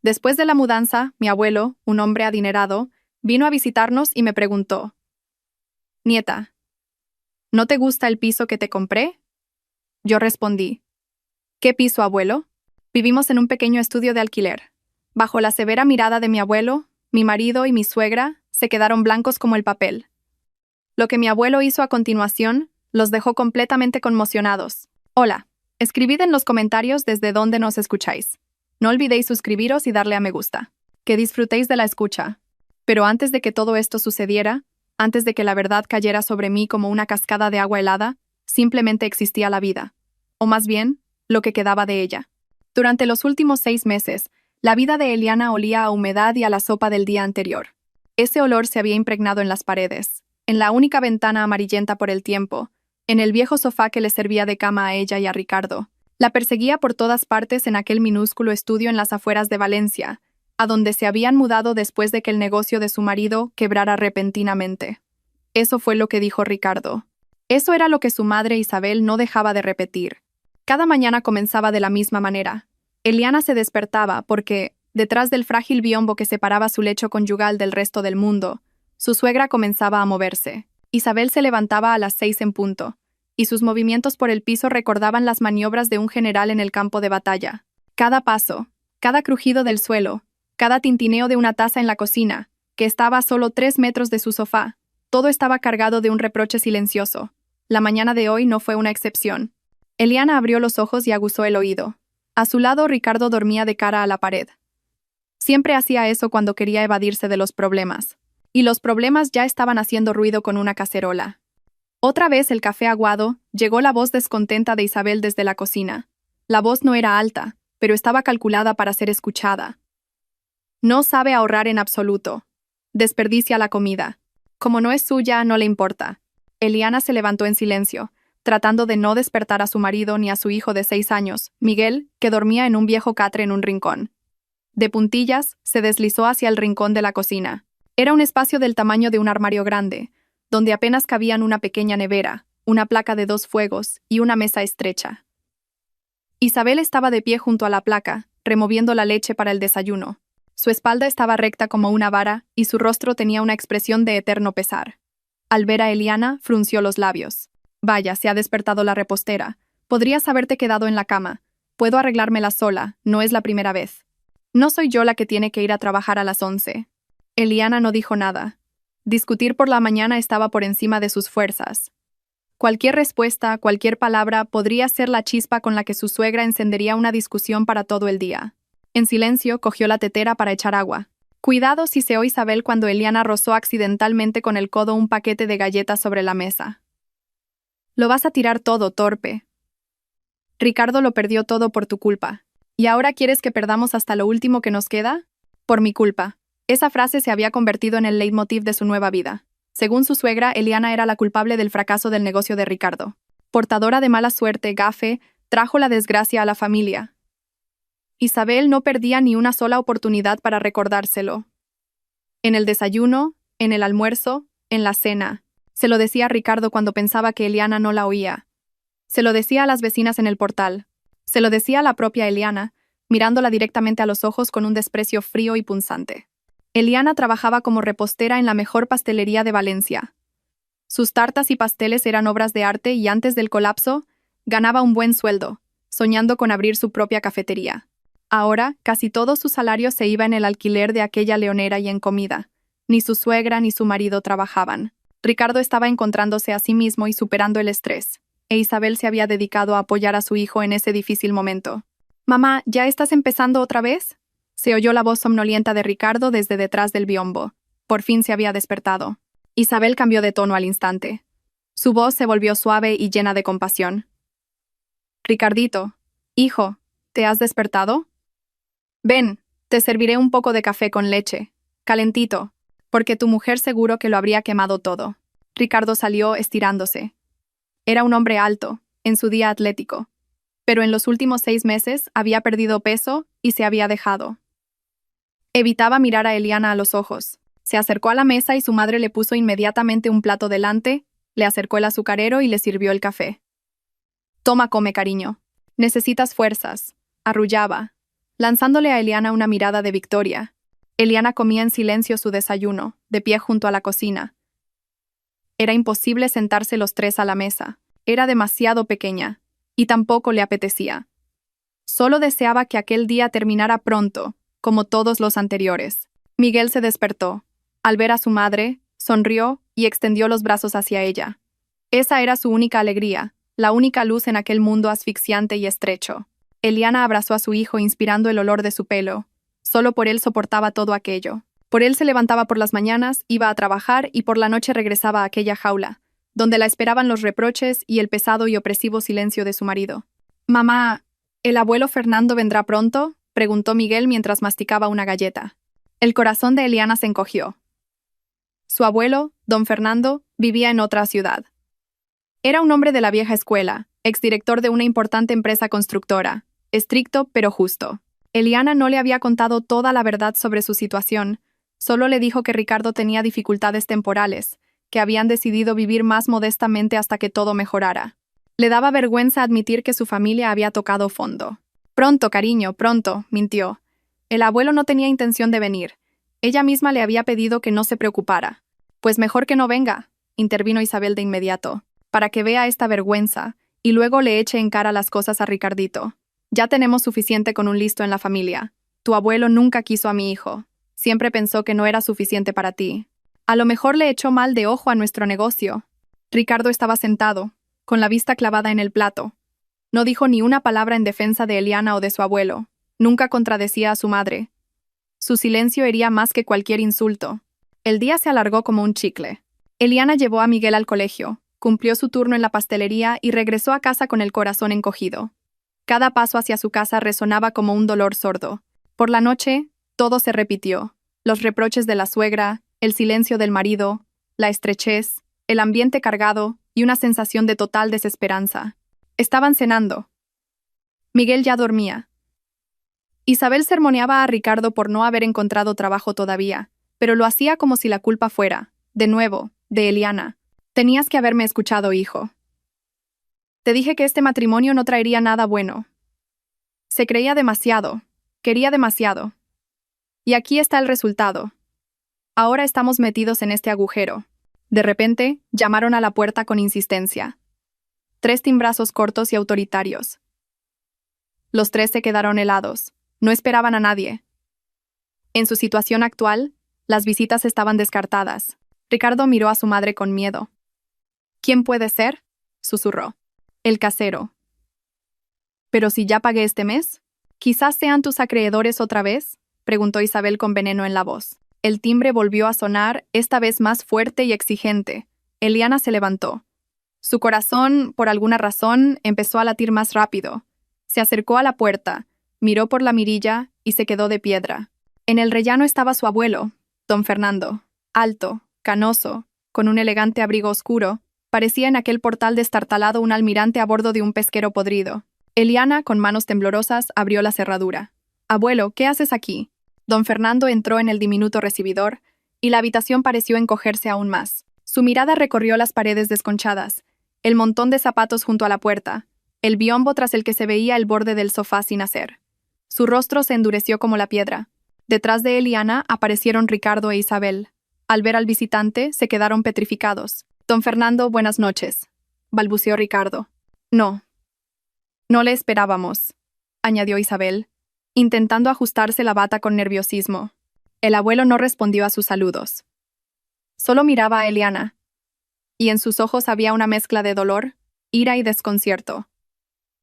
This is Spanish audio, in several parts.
Después de la mudanza, mi abuelo, un hombre adinerado, vino a visitarnos y me preguntó: «Nieta, ¿no te gusta el piso que te compré?». Yo respondí: «¿Qué piso, abuelo?». Vivimos en un pequeño estudio de alquiler. Bajo la severa mirada de mi abuelo, mi marido y mi suegra se quedaron blancos como el papel. Lo que mi abuelo hizo a continuación los dejó completamente conmocionados. Hola, escribid en los comentarios desde dónde nos escucháis. No olvidéis suscribiros y darle a me gusta. Que disfrutéis de la escucha. Pero antes de que todo esto sucediera, antes de que la verdad cayera sobre mí como una cascada de agua helada, simplemente existía la vida. O más bien, lo que quedaba de ella. Durante los últimos 6 meses, la vida de Eliana olía a humedad y a la sopa del día anterior. Ese olor se había impregnado en las paredes, en la única ventana amarillenta por el tiempo, en el viejo sofá que le servía de cama a ella y a Ricardo. La perseguía por todas partes en aquel minúsculo estudio en las afueras de Valencia, a donde se habían mudado después de que el negocio de su marido quebrara repentinamente. Eso fue lo que dijo Ricardo. Eso era lo que su madre Isabel no dejaba de repetir. Cada mañana comenzaba de la misma manera. Eliana se despertaba porque, detrás del frágil biombo que separaba su lecho conyugal del resto del mundo, su suegra comenzaba a moverse. Isabel se levantaba a las 6 en punto, y sus movimientos por el piso recordaban las maniobras de un general en el campo de batalla. Cada paso, cada crujido del suelo, cada tintineo de una taza en la cocina, que estaba a solo 3 metros de su sofá, todo estaba cargado de un reproche silencioso. La mañana de hoy no fue una excepción. Eliana abrió los ojos y aguzó el oído. A su lado, Ricardo dormía de cara a la pared. Siempre hacía eso cuando quería evadirse de los problemas. Y los problemas ya estaban haciendo ruido con una cacerola. Otra vez el café aguado, llegó la voz descontenta de Isabel desde la cocina. La voz no era alta, pero estaba calculada para ser escuchada. No sabe ahorrar en absoluto. Desperdicia la comida. Como no es suya, no le importa. Eliana se levantó en silencio, tratando de no despertar a su marido ni a su hijo de 6 años, Miguel, que dormía en un viejo catre en un rincón. De puntillas, se deslizó hacia el rincón de la cocina. Era un espacio del tamaño de un armario grande, donde apenas cabían una pequeña nevera, una placa de 2 fuegos y una mesa estrecha. Isabel estaba de pie junto a la placa, removiendo la leche para el desayuno. Su espalda estaba recta como una vara y su rostro tenía una expresión de eterno pesar. Al ver a Eliana, frunció los labios. «Vaya, se ha despertado la repostera. Podrías haberte quedado en la cama. Puedo arreglármela sola, no es la primera vez. No soy yo la que tiene que ir a trabajar a las 11». Eliana no dijo nada. Discutir por la mañana estaba por encima de sus fuerzas. Cualquier respuesta, cualquier palabra podría ser la chispa con la que su suegra encendería una discusión para todo el día. En silencio, cogió la tetera para echar agua. Cuidado, siseó Isabel cuando Eliana rozó accidentalmente con el codo un paquete de galletas sobre la mesa. «Lo vas a tirar todo, torpe. Ricardo lo perdió todo por tu culpa. ¿Y ahora quieres que perdamos hasta lo último que nos queda? Por mi culpa». Esa frase se había convertido en el leitmotiv de su nueva vida. Según su suegra, Eliana era la culpable del fracaso del negocio de Ricardo. Portadora de mala suerte, gafe, trajo la desgracia a la familia. Isabel no perdía ni una sola oportunidad para recordárselo. En el desayuno, en el almuerzo, en la cena. Se lo decía a Ricardo cuando pensaba que Eliana no la oía. Se lo decía a las vecinas en el portal. Se lo decía a la propia Eliana, mirándola directamente a los ojos con un desprecio frío y punzante. Eliana trabajaba como repostera en la mejor pastelería de Valencia. Sus tartas y pasteles eran obras de arte y antes del colapso, ganaba un buen sueldo, soñando con abrir su propia cafetería. Ahora, casi todo su salario se iba en el alquiler de aquella leonera y en comida. Ni su suegra ni su marido trabajaban. Ricardo estaba encontrándose a sí mismo y superando el estrés, e Isabel se había dedicado a apoyar a su hijo en ese difícil momento. «Mamá, ¿ya estás empezando otra vez?», se oyó la voz somnolienta de Ricardo desde detrás del biombo. Por fin se había despertado. Isabel cambió de tono al instante. Su voz se volvió suave y llena de compasión. «Ricardito, hijo, ¿te has despertado? Ven, te serviré un poco de café con leche, calentito, porque tu mujer seguro que lo habría quemado todo». Ricardo salió estirándose. Era un hombre alto, en su día atlético, pero en los últimos 6 meses había perdido peso y se había dejado. Evitaba mirar a Eliana a los ojos. Se acercó a la mesa y su madre le puso inmediatamente un plato delante, le acercó el azucarero y le sirvió el café. «Toma, come, cariño. Necesitas fuerzas», arrullaba. lanzándole a Eliana una mirada de victoria. Eliana comía en silencio su desayuno, de pie junto a la cocina. Era imposible sentarse los tres a la mesa. Era demasiado pequeña, y tampoco le apetecía. Solo deseaba que aquel día terminara pronto, como todos los anteriores. Miguel se despertó. Al ver a su madre, sonrió y extendió los brazos hacia ella. Esa era su única alegría, la única luz en aquel mundo asfixiante y estrecho. Eliana abrazó a su hijo inspirando el olor de su pelo. Solo por él soportaba todo aquello. Por él se levantaba por las mañanas, iba a trabajar y por la noche regresaba a aquella jaula, donde la esperaban los reproches y el pesado y opresivo silencio de su marido. «Mamá, ¿el abuelo Fernando vendrá pronto?», preguntó Miguel mientras masticaba una galleta. El corazón de Eliana se encogió. Su abuelo, don Fernando, vivía en otra ciudad. Era un hombre de la vieja escuela, exdirector de una importante empresa constructora, estricto pero justo. Eliana no le había contado toda la verdad sobre su situación, solo le dijo que Ricardo tenía dificultades temporales, que habían decidido vivir más modestamente hasta que todo mejorara. Le daba vergüenza admitir que su familia había tocado fondo. «Pronto, cariño, pronto», mintió. El abuelo no tenía intención de venir. Ella misma le había pedido que no se preocupara. «Pues mejor que no venga», intervino Isabel de inmediato, «para que vea esta vergüenza, y luego le eche en cara las cosas a Ricardito. Ya tenemos suficiente con un listo en la familia. Tu abuelo nunca quiso a mi hijo. Siempre pensó que no era suficiente para ti. A lo mejor le echó mal de ojo a nuestro negocio». Ricardo estaba sentado, con la vista clavada en el plato. No dijo ni una palabra en defensa de Eliana o de su abuelo. Nunca contradecía a su madre. Su silencio hería más que cualquier insulto. El día se alargó como un chicle. Eliana llevó a Miguel al colegio, cumplió su turno en la pastelería y regresó a casa con el corazón encogido. Cada paso hacia su casa resonaba como un dolor sordo. Por la noche, todo se repitió. Los reproches de la suegra, el silencio del marido, la estrechez, el ambiente cargado y una sensación de total desesperanza. Estaban cenando. Miguel ya dormía. Isabel sermoneaba a Ricardo por no haber encontrado trabajo todavía, pero lo hacía como si la culpa fuera, de nuevo, de Eliana. «Tenías que haberme escuchado, hijo. Te dije que este matrimonio no traería nada bueno. Se creía demasiado, quería demasiado. Y aquí está el resultado. Ahora estamos metidos en este agujero». De repente, llamaron a la puerta con insistencia. 3 timbrazos cortos y autoritarios. Los 3 se quedaron helados. No esperaban a nadie. En su situación actual, las visitas estaban descartadas. Ricardo miró a su madre con miedo. «¿Quién puede ser?», susurró. «El casero». «¿Pero si ya pagué este mes? ¿Quizás sean tus acreedores otra vez?», preguntó Isabel con veneno en la voz. El timbre volvió a sonar, esta vez más fuerte y exigente. Eliana se levantó. Su corazón, por alguna razón, empezó a latir más rápido. Se acercó a la puerta, miró por la mirilla y se quedó de piedra. En el rellano estaba su abuelo, don Fernando, alto, canoso, con un elegante abrigo oscuro. Parecía en aquel portal destartalado un almirante a bordo de un pesquero podrido. Eliana, con manos temblorosas, abrió la cerradura. «Abuelo, ¿qué haces aquí?». Don Fernando entró en el diminuto recibidor, y la habitación pareció encogerse aún más. Su mirada recorrió las paredes desconchadas, el montón de zapatos junto a la puerta, el biombo tras el que se veía el borde del sofá sin hacer. Su rostro se endureció como la piedra. Detrás de Eliana aparecieron Ricardo e Isabel. Al ver al visitante, se quedaron petrificados. «Don Fernando, buenas noches», balbuceó Ricardo. «No le esperábamos», añadió Isabel, intentando ajustarse la bata con nerviosismo. El abuelo no respondió a sus saludos. Solo miraba a Eliana, y en sus ojos había una mezcla de dolor, ira y desconcierto.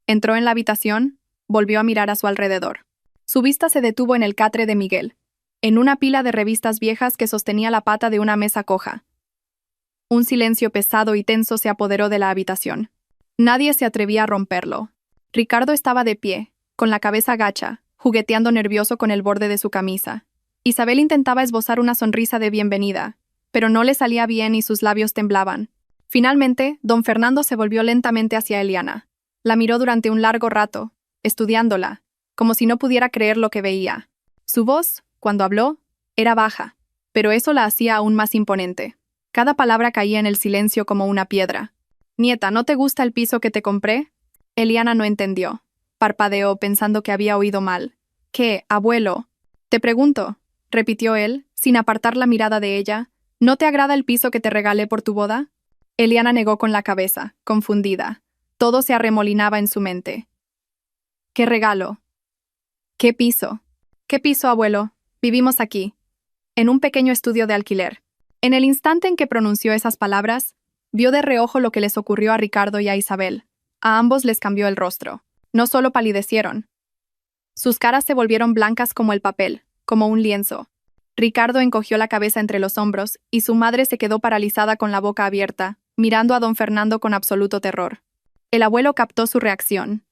Entró en la habitación, volvió a mirar a su alrededor. Su vista se detuvo en el catre de Miguel, en una pila de revistas viejas que sostenía la pata de una mesa coja. Un silencio pesado y tenso se apoderó de la habitación. Nadie se atrevía a romperlo. Ricardo estaba de pie, con la cabeza gacha, jugueteando nervioso con el borde de su camisa. Isabel intentaba esbozar una sonrisa de bienvenida, pero no le salía bien y sus labios temblaban. Finalmente, don Fernando se volvió lentamente hacia Eliana. La miró durante un largo rato, estudiándola, como si no pudiera creer lo que veía. Su voz, cuando habló, era baja, pero eso la hacía aún más imponente. Cada palabra caía en el silencio como una piedra. «Nieta, ¿no te gusta el piso que te compré?». Eliana no entendió. Parpadeó pensando que había oído mal. ¿Qué, abuelo? Te pregunto, repitió él, sin apartar la mirada de ella. ¿No te agrada el piso que te regalé por tu boda? Eliana negó con la cabeza, confundida. Todo se arremolinaba en su mente. ¿Qué regalo? ¿Qué piso? ¿Qué piso, abuelo? Vivimos aquí, en un pequeño estudio de alquiler. En el instante en que pronunció esas palabras, vio de reojo lo que les ocurrió a Ricardo y a Isabel. A ambos les cambió el rostro. No solo palidecieron. Sus caras se volvieron blancas como el papel, como un lienzo. Ricardo encogió la cabeza entre los hombros y su madre se quedó paralizada con la boca abierta, mirando a don Fernando con absoluto terror. El abuelo captó su reacción.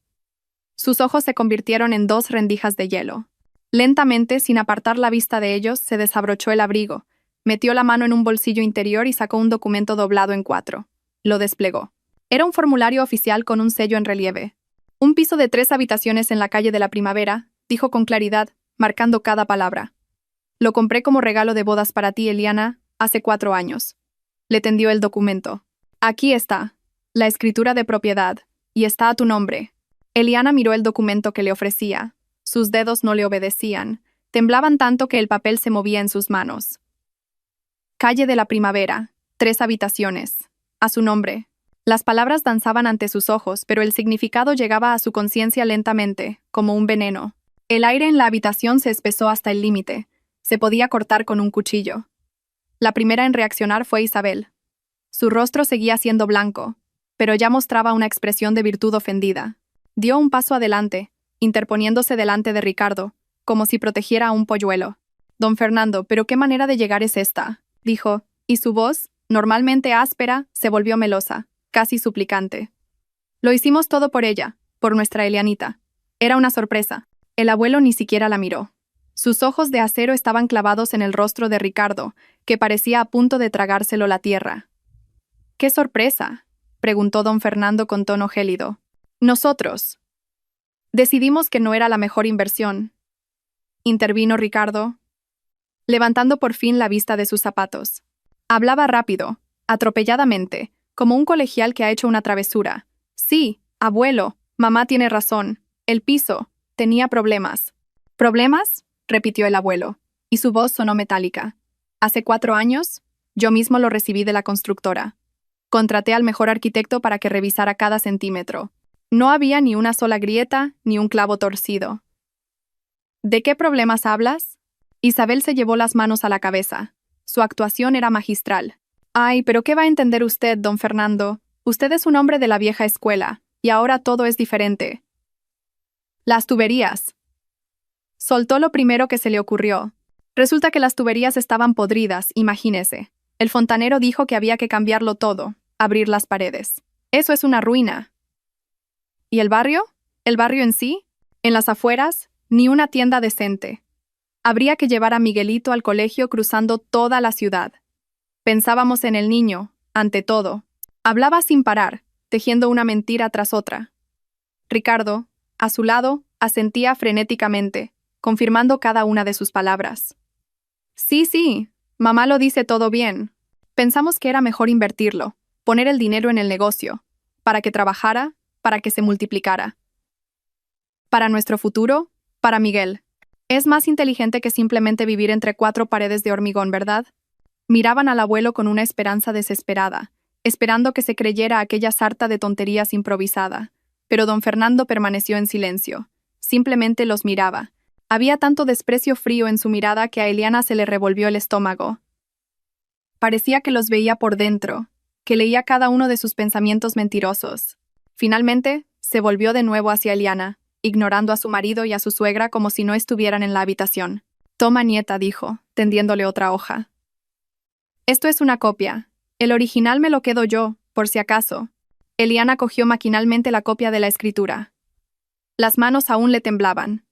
Sus ojos se convirtieron en dos rendijas de hielo. Lentamente, sin apartar la vista de ellos, se desabrochó el abrigo, metió la mano en un bolsillo interior y sacó un documento doblado en 4. Lo desplegó. Era un formulario oficial con un sello en relieve. Un piso de 3 habitaciones en la calle de la Primavera, dijo con claridad, marcando cada palabra. Lo compré como regalo de bodas para ti, Eliana, hace 4 años. Le tendió el documento. Aquí está, la escritura de propiedad, y está a tu nombre. Eliana miró el documento que le ofrecía. Sus dedos no le obedecían. Temblaban tanto que el papel se movía en sus manos. Calle de la Primavera, 3 habitaciones. A su nombre. Las palabras danzaban ante sus ojos, pero el significado llegaba a su conciencia lentamente, como un veneno. El aire en la habitación se espesó hasta el límite. Se podía cortar con un cuchillo. La primera en reaccionar fue Isabel. Su rostro seguía siendo blanco, pero ya mostraba una expresión de virtud ofendida. Dio un paso adelante, interponiéndose delante de Ricardo, como si protegiera a un polluelo. Don Fernando, ¿pero qué manera de llegar es esta?, dijo, y su voz, normalmente áspera, se volvió melosa, casi suplicante. Lo hicimos todo por ella, por nuestra Elianita. Era una sorpresa. El abuelo ni siquiera la miró. Sus ojos de acero estaban clavados en el rostro de Ricardo, que parecía a punto de tragárselo la tierra. —¿Qué sorpresa? —preguntó don Fernando con tono gélido. Nosotros decidimos que no era la mejor inversión, intervino Ricardo, levantando por fin la vista de sus zapatos. Hablaba rápido, atropelladamente, como un colegial que ha hecho una travesura. Sí, abuelo, mamá tiene razón. El piso tenía problemas. ¿Problemas? Repitió el abuelo, y su voz sonó metálica. Hace 4 años, yo mismo lo recibí de la constructora. Contraté al mejor arquitecto para que revisara cada centímetro. No había ni una sola grieta, ni un clavo torcido. ¿De qué problemas hablas? Isabel se llevó las manos a la cabeza. Su actuación era magistral. Ay, pero ¿qué va a entender usted, don Fernando? Usted es un hombre de la vieja escuela, y ahora todo es diferente. Las tuberías. Soltó lo primero que se le ocurrió. Resulta que las tuberías estaban podridas, imagínese. El fontanero dijo que había que cambiarlo todo, abrir las paredes. Eso es una ruina. ¿Y el barrio? ¿El barrio en sí? En las afueras, ni una tienda decente. Habría que llevar a Miguelito al colegio cruzando toda la ciudad. Pensábamos en el niño, ante todo. Hablaba sin parar, tejiendo una mentira tras otra. Ricardo, a su lado, asentía frenéticamente, confirmando cada una de sus palabras. Sí, mamá lo dice todo bien. Pensamos que era mejor invertirlo, poner el dinero en el negocio, para que trabajara, para que se multiplicara. Para nuestro futuro, para Miguel. Es más inteligente que simplemente vivir entre 4 paredes de hormigón, ¿verdad? Miraban al abuelo con una esperanza desesperada, esperando que se creyera aquella sarta de tonterías improvisada. Pero don Fernando permaneció en silencio. Simplemente los miraba. Había tanto desprecio frío en su mirada que a Eliana se le revolvió el estómago. Parecía que los veía por dentro, que leía cada uno de sus pensamientos mentirosos. Finalmente, se volvió de nuevo hacia Eliana, ignorando a su marido y a su suegra como si no estuvieran en la habitación. Toma, nieta, dijo, tendiéndole otra hoja. Esto es una copia. El original me lo quedo yo, por si acaso. Eliana cogió maquinalmente la copia de la escritura. Las manos aún le temblaban.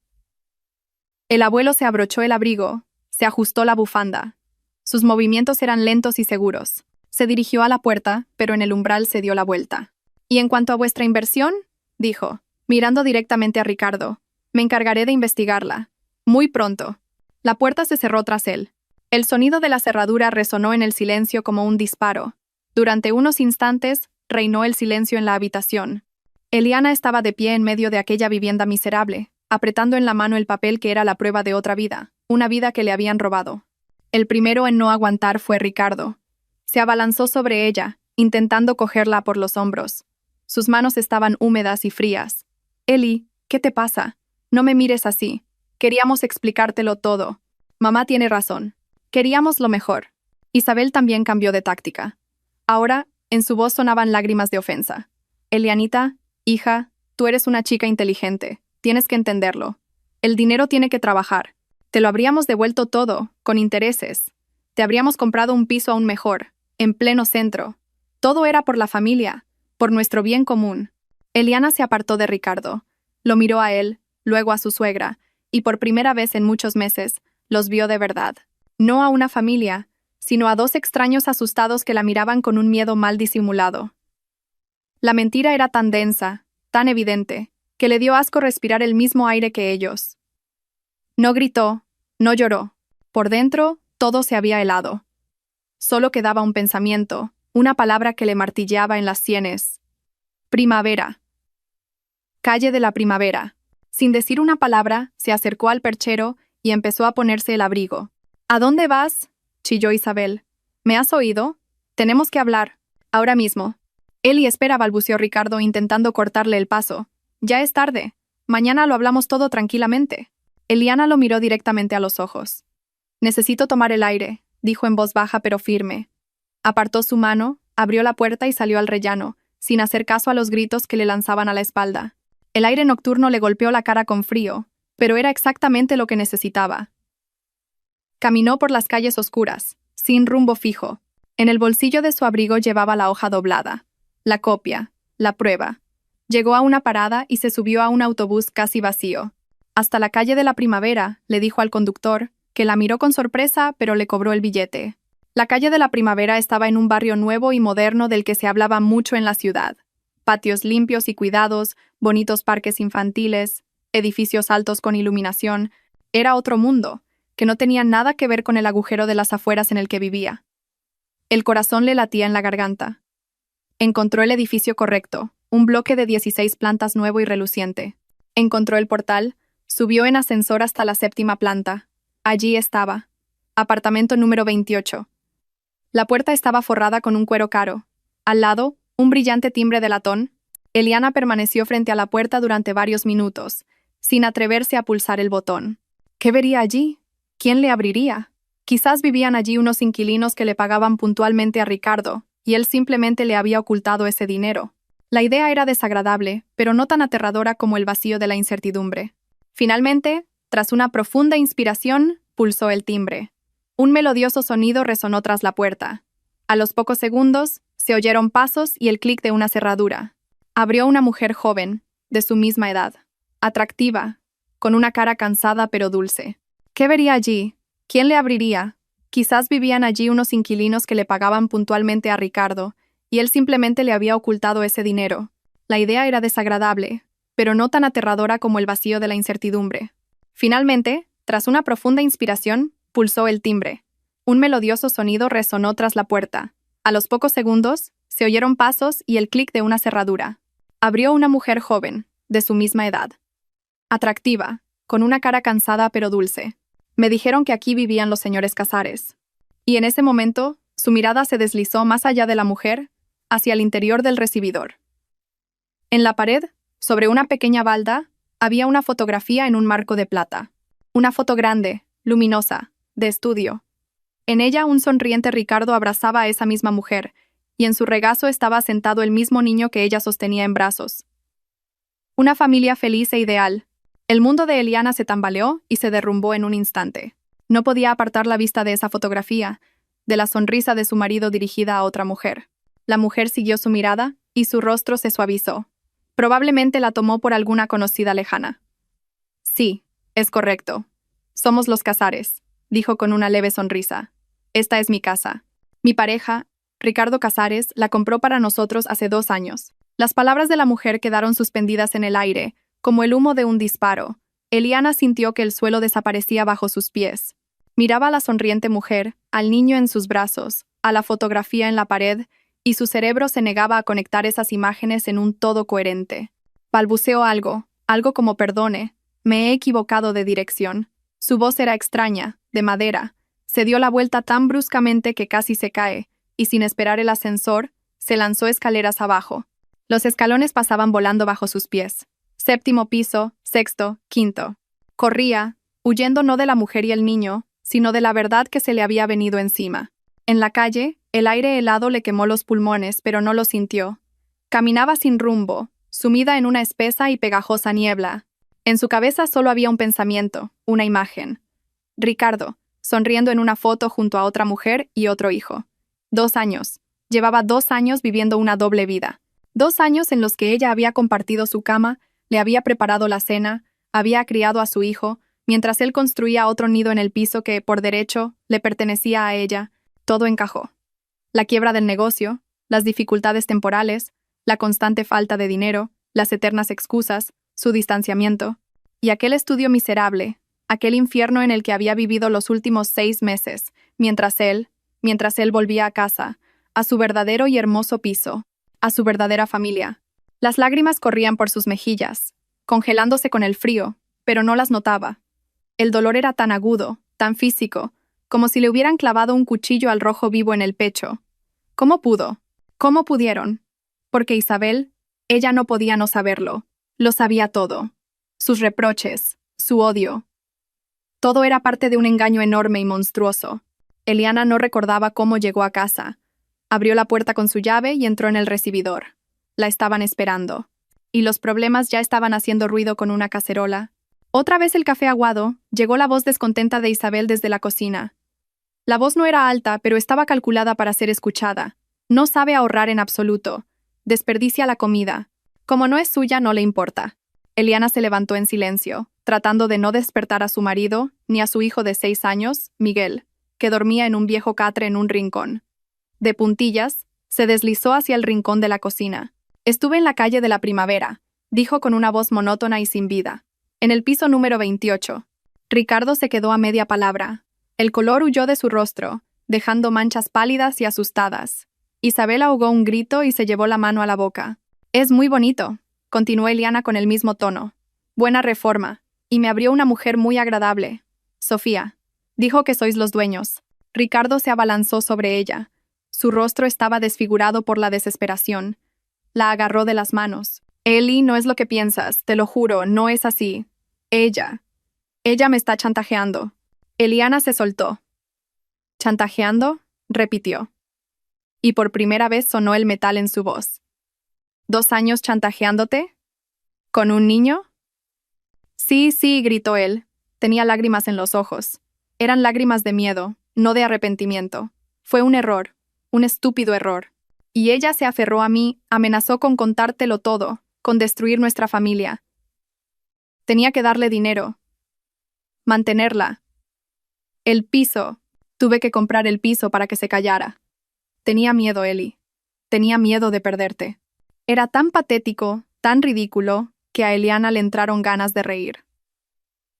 El abuelo se abrochó el abrigo, se ajustó la bufanda. Sus movimientos eran lentos y seguros. Se dirigió a la puerta, pero en el umbral se dio la vuelta. «¿Y en cuanto a vuestra inversión?», dijo, mirando directamente a Ricardo. «Me encargaré de investigarla. Muy pronto». La puerta se cerró tras él. El sonido de la cerradura resonó en el silencio como un disparo. Durante unos instantes, reinó el silencio en la habitación. Eliana estaba de pie en medio de aquella vivienda miserable, apretando en la mano el papel que era la prueba de otra vida, una vida que le habían robado. El primero en no aguantar fue Ricardo. Se abalanzó sobre ella, intentando cogerla por los hombros. Sus manos estaban húmedas y frías. Eli, ¿qué te pasa? No me mires así. Queríamos explicártelo todo. Mamá tiene razón. Queríamos lo mejor. Isabel también cambió de táctica. Ahora, en su voz sonaban lágrimas de ofensa. Elianita, hija, tú eres una chica inteligente. Tienes que entenderlo. El dinero tiene que trabajar. Te lo habríamos devuelto todo, con intereses. Te habríamos comprado un piso aún mejor, en pleno centro. Todo era por la familia, por nuestro bien común. Eliana se apartó de Ricardo. Lo miró a él, luego a su suegra, y por primera vez en muchos meses, los vio de verdad. No a una familia, sino a dos extraños asustados que la miraban con un miedo mal disimulado. La mentira era tan densa, tan evidente, que le dio asco respirar el mismo aire que ellos. No gritó, no lloró. Por dentro, todo se había helado. Solo quedaba un pensamiento, una palabra que le martilleaba en las sienes. Primavera. Calle de la Primavera. Sin decir una palabra, se acercó al perchero y empezó a ponerse el abrigo. ¿A dónde vas?, chilló Isabel. ¿Me has oído? Tenemos que hablar. Ahora mismo. Eli, espera, balbuceó Ricardo intentando cortarle el paso. Ya es tarde. Mañana lo hablamos todo tranquilamente. Eliana lo miró directamente a los ojos. Necesito tomar el aire, dijo en voz baja pero firme. Apartó su mano, abrió la puerta y salió al rellano, sin hacer caso a los gritos que le lanzaban a la espalda. El aire nocturno le golpeó la cara con frío, pero era exactamente lo que necesitaba. Caminó por las calles oscuras, sin rumbo fijo. En el bolsillo de su abrigo llevaba la hoja doblada, la copia, la prueba. Llegó a una parada y se subió a un autobús casi vacío. Hasta la calle de la Primavera, le dijo al conductor, que la miró con sorpresa, pero le cobró el billete. La calle de la Primavera estaba en un barrio nuevo y moderno del que se hablaba mucho en la ciudad. Patios limpios y cuidados, bonitos parques infantiles, edificios altos con iluminación. Era otro mundo, que no tenía nada que ver con el agujero de las afueras en el que vivía. El corazón le latía en la garganta. Encontró el edificio correcto, un bloque de 16 plantas nuevo y reluciente. Encontró el portal, subió en ascensor hasta la 7ª planta. Allí estaba. Apartamento número 28. La puerta estaba forrada con un cuero caro. Al lado, un brillante timbre de latón. Eliana permaneció frente a la puerta durante varios minutos, sin atreverse a pulsar el botón. ¿Qué vería allí? ¿Quién le abriría? Quizás vivían allí unos inquilinos que le pagaban puntualmente a Ricardo, y él simplemente le había ocultado ese dinero. La idea era desagradable, pero no tan aterradora como el vacío de la incertidumbre. Finalmente, tras una profunda inspiración, pulsó el timbre. Un melodioso sonido resonó tras la puerta. A los pocos segundos, se oyeron pasos y el clic de una cerradura. Abrió una mujer joven, de su misma edad, atractiva, con una cara cansada pero dulce. ¿Qué vería allí? ¿Quién le abriría? Quizás vivían allí unos inquilinos que le pagaban puntualmente a Ricardo, y él simplemente le había ocultado ese dinero. La idea era desagradable, pero no tan aterradora como el vacío de la incertidumbre. Finalmente, tras una profunda inspiración, pulsó el timbre. Un melodioso sonido resonó tras la puerta. A los pocos segundos, se oyeron pasos y el clic de una cerradura. Abrió una mujer joven, de su misma edad. Atractiva, con una cara cansada pero dulce. Me dijeron que aquí vivían los señores Casares. Y en ese momento, su mirada se deslizó más allá de la mujer, hacia el interior del recibidor. En la pared, sobre una pequeña balda, había una fotografía en un marco de plata. Una foto grande, luminosa, de estudio. En ella un sonriente Ricardo abrazaba a esa misma mujer, y en su regazo estaba sentado el mismo niño que ella sostenía en brazos. Una familia feliz e ideal. El mundo de Eliana se tambaleó y se derrumbó en un instante. No podía apartar la vista de esa fotografía, de la sonrisa de su marido dirigida a otra mujer. La mujer siguió su mirada y su rostro se suavizó. Probablemente la tomó por alguna conocida lejana. Sí, es correcto. Somos los Casares, dijo con una leve sonrisa. Esta es mi casa. Mi pareja, Ricardo Casares, la compró para nosotros hace 2 años. Las palabras de la mujer quedaron suspendidas en el aire, como el humo de un disparo. Eliana sintió que el suelo desaparecía bajo sus pies. Miraba a la sonriente mujer, al niño en sus brazos, a la fotografía en la pared, y su cerebro se negaba a conectar esas imágenes en un todo coherente. Balbuceó algo como perdone, Me he equivocado de dirección. Su voz era extraña, de madera. Se dio la vuelta tan bruscamente que casi se cae, y sin esperar el ascensor, se lanzó escaleras abajo. Los escalones pasaban volando bajo sus pies. Séptimo piso, sexto, quinto. Corría, huyendo no de la mujer y el niño, sino de la verdad que se le había venido encima. En la calle, el aire helado le quemó los pulmones, pero no lo sintió. Caminaba sin rumbo, sumida en una espesa y pegajosa niebla. En su cabeza solo había un pensamiento, una imagen. Ricardo, sonriendo en una foto junto a otra mujer y otro hijo. 2 años. Llevaba 2 años viviendo una doble vida. 2 años en los que ella había compartido su cama, le había preparado la cena, había criado a su hijo, mientras él construía otro nido en el piso que, por derecho, le pertenecía a ella. Todo encajó. La quiebra del negocio, las dificultades temporales, la constante falta de dinero, las eternas excusas, su distanciamiento, y aquel estudio miserable, aquel infierno en el que había vivido los últimos 6 meses, mientras él volvía a casa, a su verdadero y hermoso piso, a su verdadera familia. Las lágrimas corrían por sus mejillas, congelándose con el frío, pero no las notaba. El dolor era tan agudo, tan físico, como si le hubieran clavado un cuchillo al rojo vivo en el pecho. ¿Cómo pudo? ¿Cómo pudieron? Porque Isabel, ella no podía no saberlo. Lo sabía todo. Sus reproches, su odio. Todo era parte de un engaño enorme y monstruoso. Eliana no recordaba cómo llegó a casa. Abrió la puerta con su llave y entró en el recibidor. La estaban esperando. Y los problemas ya estaban haciendo ruido con una cacerola. Otra vez el café aguado, llegó la voz descontenta de Isabel desde la cocina. La voz no era alta, pero estaba calculada para ser escuchada. No sabe ahorrar en absoluto. Desperdicia la comida. Como no es suya, no le importa. Eliana se levantó en silencio, tratando de no despertar a su marido, ni a su hijo de 6 años, Miguel, que dormía en un viejo catre en un rincón. De puntillas, se deslizó hacia el rincón de la cocina. Estuve en la calle de la Primavera, dijo con una voz monótona y sin vida. En el piso número 28. Ricardo se quedó a media palabra. El color huyó de su rostro, dejando manchas pálidas y asustadas. Isabel ahogó un grito y se llevó la mano a la boca. «Es muy bonito», continuó Eliana con el mismo tono. «Buena reforma. Y me abrió una mujer muy agradable. Sofía. Dijo que sois los dueños». Ricardo se abalanzó sobre ella. Su rostro estaba desfigurado por la desesperación. La agarró de las manos. «Eli, no es lo que piensas, te lo juro, no es así. Ella me está chantajeando». Eliana se soltó. «¿Chantajeando?», repitió. Y por primera vez sonó el metal en su voz. «¿2 años chantajeándote? ¿Con un niño?» «Sí, sí», gritó él. Tenía lágrimas en los ojos. Eran lágrimas de miedo, no de arrepentimiento. Fue un error, un estúpido error. Y ella se aferró a mí, amenazó con contártelo todo, con destruir nuestra familia. Tenía que darle dinero. Mantenerla. El piso. Tuve que comprar el piso para que se callara. Tenía miedo, Eli. Tenía miedo de perderte. Era tan patético, tan ridículo, que a Eliana le entraron ganas de reír.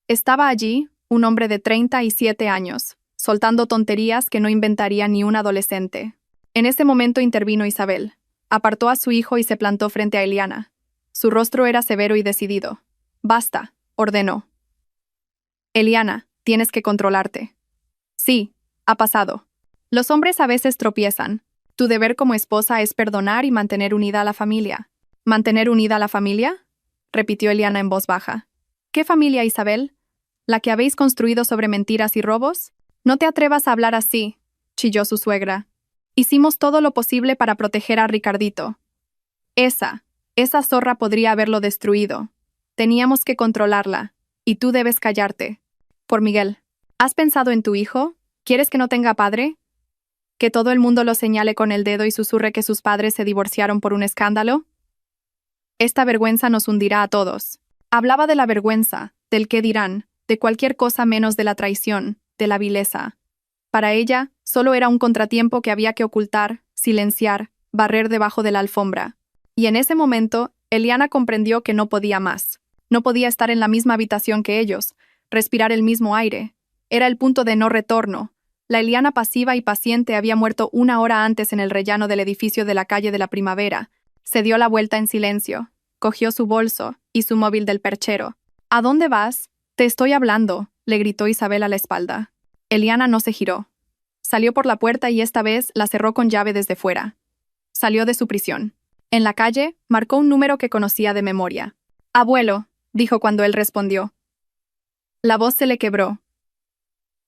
Estaba allí, un hombre de 37 años, soltando tonterías que no inventaría ni un adolescente. En ese momento intervino Isabel. Apartó a su hijo y se plantó frente a Eliana. Su rostro era severo y decidido. «Basta», ordenó. «Eliana, tienes que controlarte». «Sí, ha pasado. Los hombres a veces tropiezan. Tu deber como esposa es perdonar y mantener unida a la familia». «¿Mantener unida a la familia?», repitió Eliana en voz baja. «¿Qué familia, Isabel? ¿La que habéis construido sobre mentiras y robos? No te atrevas a hablar así», chilló su suegra. «Hicimos todo lo posible para proteger a Ricardito. Esa zorra podría haberlo destruido. Teníamos que controlarla, y tú debes callarte. Por Miguel. ¿Has pensado en tu hijo? ¿Quieres que no tenga padre? ¿Que todo el mundo lo señale con el dedo y susurre que sus padres se divorciaron por un escándalo? Esta vergüenza nos hundirá a todos». Hablaba de la vergüenza, del qué dirán, de cualquier cosa menos de la traición, de la vileza. Para ella, solo era un contratiempo que había que ocultar, silenciar, barrer debajo de la alfombra. Y en ese momento, Eliana comprendió que no podía más. No podía estar en la misma habitación que ellos, respirar el mismo aire. Era el punto de no retorno. La Eliana pasiva y paciente había muerto 1 hora antes en el rellano del edificio de la calle de la Primavera. Se dio la vuelta en silencio, cogió su bolso y su móvil del perchero. ¿A dónde vas? Te estoy hablando, le gritó Isabel a la espalda. Eliana no se giró. Salió por la puerta y esta vez la cerró con llave desde fuera. Salió de su prisión. En la calle, marcó un número que conocía de memoria. Abuelo, dijo cuando él respondió. La voz se le quebró.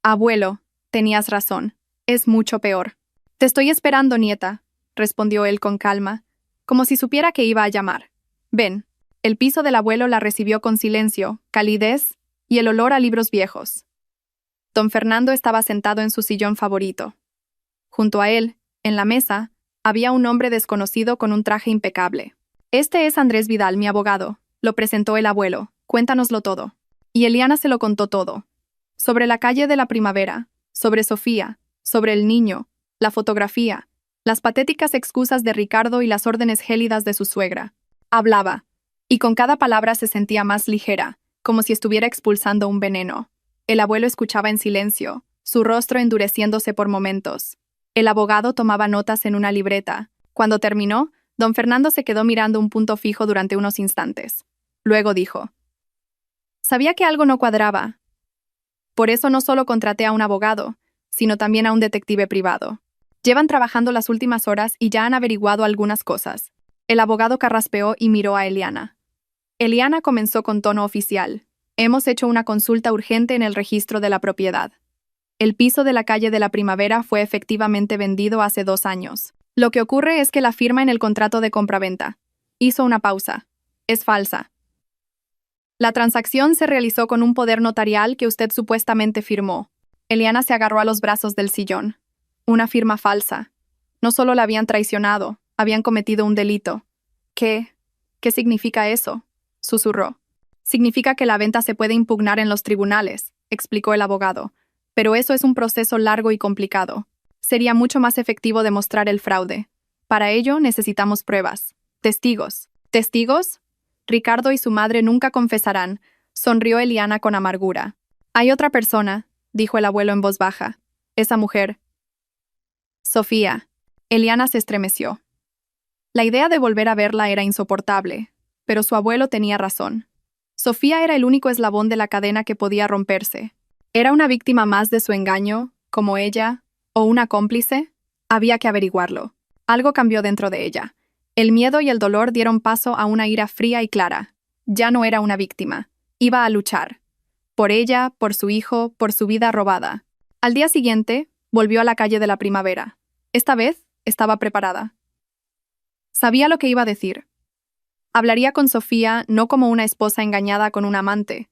Abuelo, tenías razón. Es mucho peor. Te estoy esperando, nieta, respondió él con calma, como si supiera que iba a llamar. Ven. El piso del abuelo la recibió con silencio, calidez y el olor a libros viejos. Don Fernando estaba sentado en su sillón favorito. Junto a él, en la mesa, había un hombre desconocido con un traje impecable. Este es Andrés Vidal, mi abogado, lo presentó el abuelo. Cuéntanoslo todo. Y Eliana se lo contó todo. Sobre la calle de la Primavera, sobre Sofía, sobre el niño, la fotografía, las patéticas excusas de Ricardo y las órdenes gélidas de su suegra. Hablaba, y con cada palabra se sentía más ligera, como si estuviera expulsando un veneno. El abuelo escuchaba en silencio, su rostro endureciéndose por momentos. El abogado tomaba notas en una libreta. Cuando terminó, don Fernando se quedó mirando un punto fijo durante unos instantes. Luego dijo: sabía que algo no cuadraba. Por eso no solo contraté a un abogado, sino también a un detective privado. Llevan trabajando las últimas horas y ya han averiguado algunas cosas. El abogado carraspeó y miró a Eliana. Eliana comenzó con tono oficial. Hemos hecho una consulta urgente en el registro de la propiedad. El piso de la calle de la Primavera fue efectivamente vendido hace 2 años. Lo que ocurre es que la firma en el contrato de compraventa. Hizo una pausa. Es falsa. La transacción se realizó con un poder notarial que usted supuestamente firmó. Eliana se agarró a los brazos del sillón. Una firma falsa. No solo la habían traicionado, habían cometido un delito. ¿Qué significa eso?, susurró. Significa que la venta se puede impugnar en los tribunales, explicó el abogado, pero eso es un proceso largo y complicado. Sería mucho más efectivo demostrar el fraude. Para ello necesitamos pruebas. Testigos. ¿Testigos? Ricardo y su madre nunca confesarán, sonrió Eliana con amargura. Hay otra persona, dijo el abuelo en voz baja. Esa mujer. Sofía. Eliana se estremeció. La idea de volver a verla era insoportable, pero su abuelo tenía razón. Sofía era el único eslabón de la cadena que podía romperse. ¿Era una víctima más de su engaño, como ella, o una cómplice? Había que averiguarlo. Algo cambió dentro de ella. El miedo y el dolor dieron paso a una ira fría y clara. Ya no era una víctima. Iba a luchar. Por ella, por su hijo, por su vida robada. Al día siguiente, volvió a la calle de la Primavera. Esta vez, estaba preparada. Sabía lo que iba a decir. Hablaría con Sofía no como una esposa engañada con un amante,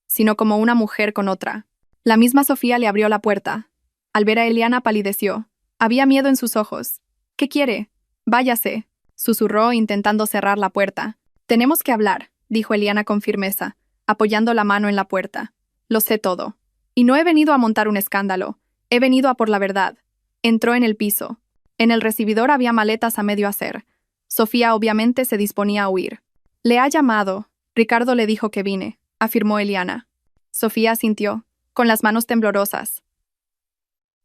sino como una mujer con otra. La misma Sofía le abrió la puerta. Al ver a Eliana palideció. Había miedo en sus ojos. ¿Qué quiere? Váyase, susurró intentando cerrar la puerta. Tenemos que hablar, dijo Eliana con firmeza, apoyando la mano en la puerta. Lo sé todo. Y no he venido a montar un escándalo. He venido a por la verdad. Entró en el piso. En el recibidor había maletas a medio hacer. Sofía obviamente se disponía a huir. Le ha llamado. Ricardo le dijo que vine, afirmó Eliana. Sofía asintió, con las manos temblorosas.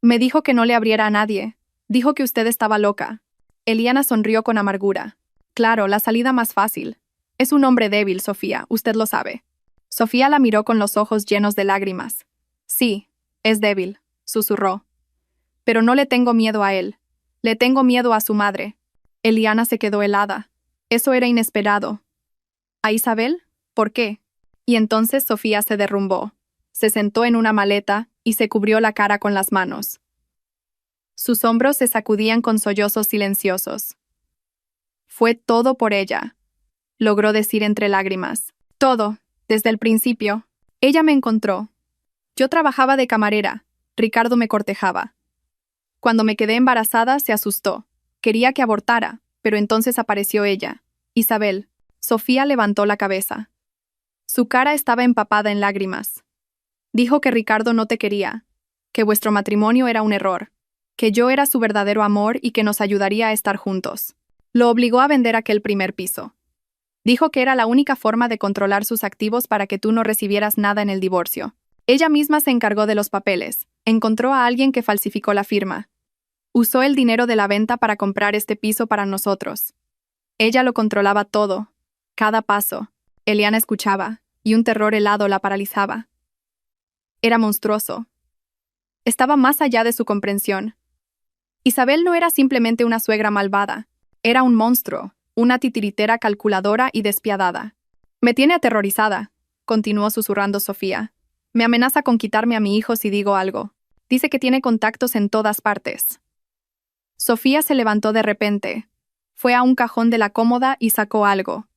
Me dijo que no le abriera a nadie. Dijo que usted estaba loca. Eliana sonrió con amargura. Claro, la salida más fácil. Es un hombre débil, Sofía, usted lo sabe. Sofía la miró con los ojos llenos de lágrimas. Sí, es débil, susurró. Pero no le tengo miedo a él. Le tengo miedo a su madre. Eliana se quedó helada. Eso era inesperado. ¿A Isabel? ¿Por qué? Y entonces Sofía se derrumbó. Se sentó en una maleta y se cubrió la cara con las manos. Sus hombros se sacudían con sollozos silenciosos. Fue todo por ella, logró decir entre lágrimas. Todo, desde el principio. Ella me encontró. Yo trabajaba de camarera. Ricardo me cortejaba. Cuando me quedé embarazada, se asustó. Quería que abortara, pero entonces apareció ella. Isabel. Sofía levantó la cabeza. Su cara estaba empapada en lágrimas. Dijo que Ricardo no te quería, que vuestro matrimonio era un error, que yo era su verdadero amor y que nos ayudaría a estar juntos. Lo obligó a vender aquel primer piso. Dijo que era la única forma de controlar sus activos para que tú no recibieras nada en el divorcio. Ella misma se encargó de los papeles. Encontró a alguien que falsificó la firma. Usó el dinero de la venta para comprar este piso para nosotros. Ella lo controlaba todo, cada paso. Eliana escuchaba, y un terror helado la paralizaba. Era monstruoso. Estaba más allá de su comprensión. Isabel no era simplemente una suegra malvada, era un monstruo, una titiritera calculadora y despiadada. Me tiene aterrorizada, continuó susurrando Sofía. Me amenaza con quitarme a mi hijo si digo algo. Dice que tiene contactos en todas partes. Sofía se levantó de repente. Fue a un cajón de la cómoda y sacó algo.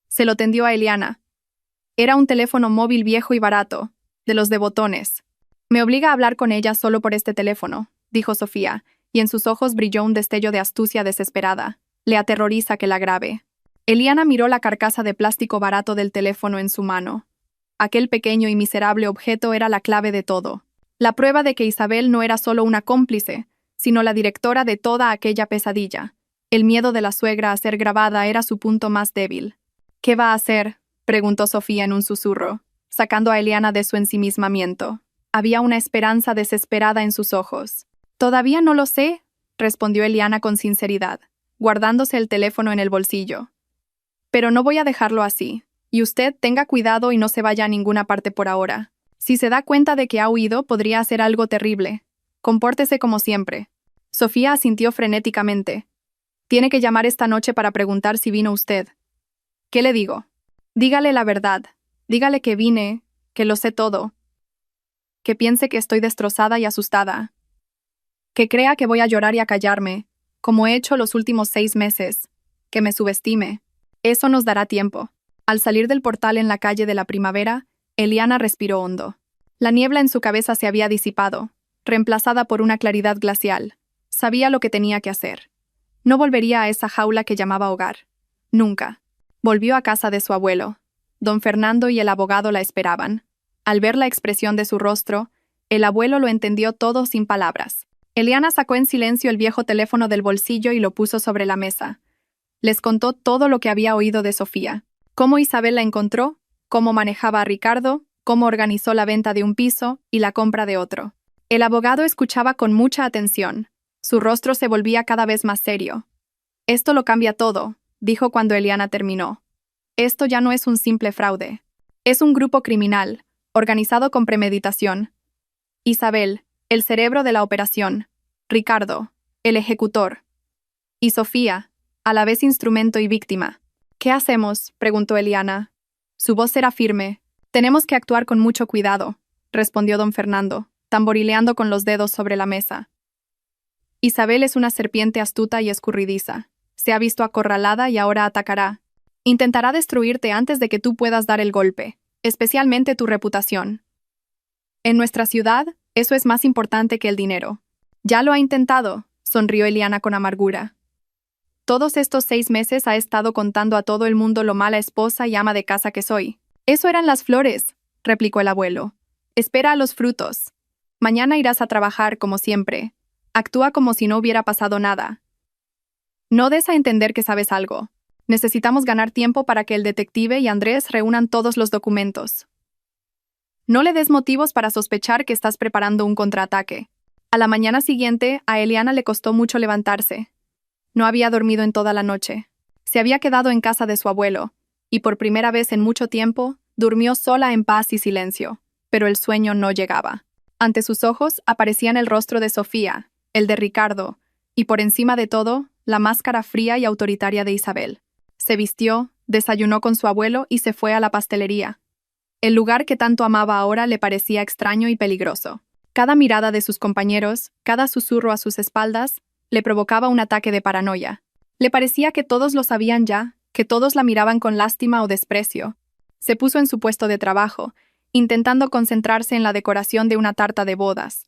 Se lo tendió a Eliana. Era un teléfono móvil viejo y barato, de los de botones. Me obliga a hablar con ella solo por este teléfono, dijo Sofía, y en sus ojos brilló un destello de astucia desesperada. Le aterroriza que la grabe. Eliana miró la carcasa de plástico barato del teléfono en su mano. Aquel pequeño y miserable objeto era la clave de todo. La prueba de que Isabel no era solo una cómplice, sino la directora de toda aquella pesadilla. El miedo de la suegra a ser grabada era su punto más débil. ¿Qué va a hacer?, preguntó Sofía en un susurro, sacando a Eliana de su ensimismamiento. Había una esperanza desesperada en sus ojos. «Todavía no lo sé», respondió Eliana con sinceridad, guardándose el teléfono en el bolsillo. «Pero no voy a dejarlo así. Y usted tenga cuidado y no se vaya a ninguna parte por ahora. Si se da cuenta de que ha huido, podría hacer algo terrible. Compórtese como siempre». Sofía asintió frenéticamente. «Tiene que llamar esta noche para preguntar si vino usted». «¿Qué le digo?» «Dígale la verdad. Dígale que vine, que lo sé todo. Que piense que estoy destrozada y asustada. Que crea que voy a llorar y a callarme, como he hecho los últimos 6 meses. Que me subestime. Eso nos dará tiempo». Al salir del portal en la calle de la Primavera, Eliana respiró hondo. La niebla en su cabeza se había disipado, reemplazada por una claridad glacial. Sabía lo que tenía que hacer. No volvería a esa jaula que llamaba hogar. Nunca. Volvió a casa de su abuelo. Don Fernando y el abogado la esperaban. Al ver la expresión de su rostro, el abuelo lo entendió todo sin palabras. Eliana sacó en silencio el viejo teléfono del bolsillo y lo puso sobre la mesa. Les contó todo lo que había oído de Sofía. Cómo Isabel la encontró, cómo manejaba a Ricardo, cómo organizó la venta de un piso y la compra de otro. El abogado escuchaba con mucha atención. Su rostro se volvía cada vez más serio. «Esto lo cambia todo», dijo cuando Eliana terminó. «Esto ya no es un simple fraude. Es un grupo criminal, organizado con premeditación. Isabel, el cerebro de la operación. Ricardo, el ejecutor. Y Sofía, a la vez instrumento y víctima». «¿Qué hacemos?», preguntó Eliana. Su voz era firme. «Tenemos que actuar con mucho cuidado», respondió don Fernando, tamborileando con los dedos sobre la mesa. «Isabel es una serpiente astuta y escurridiza. Se ha visto acorralada y ahora atacará. Intentará destruirte antes de que tú puedas dar el golpe, especialmente tu reputación. En nuestra ciudad, eso es más importante que el dinero». «Ya lo ha intentado», sonrió Eliana con amargura. «Todos estos 6 meses ha estado contando a todo el mundo lo mala esposa y ama de casa que soy». «Eso eran las flores», replicó el abuelo. «Espera a los frutos. Mañana irás a trabajar como siempre. Actúa como si no hubiera pasado nada. No des a entender que sabes algo. Necesitamos ganar tiempo para que el detective y Andrés reúnan todos los documentos. No le des motivos para sospechar que estás preparando un contraataque». A la mañana siguiente, a Eliana le costó mucho levantarse. No había dormido en toda la noche. Se había quedado en casa de su abuelo, y por primera vez en mucho tiempo, durmió sola en paz y silencio, pero el sueño no llegaba. Ante sus ojos aparecían el rostro de Sofía, el de Ricardo, y por encima de todo, la máscara fría y autoritaria de Isabel. Se vistió, desayunó con su abuelo y se fue a la pastelería. El lugar que tanto amaba ahora le parecía extraño y peligroso. Cada mirada de sus compañeros, cada susurro a sus espaldas, le provocaba un ataque de paranoia. Le parecía que todos lo sabían ya, que todos la miraban con lástima o desprecio. Se puso en su puesto de trabajo, intentando concentrarse en la decoración de una tarta de bodas.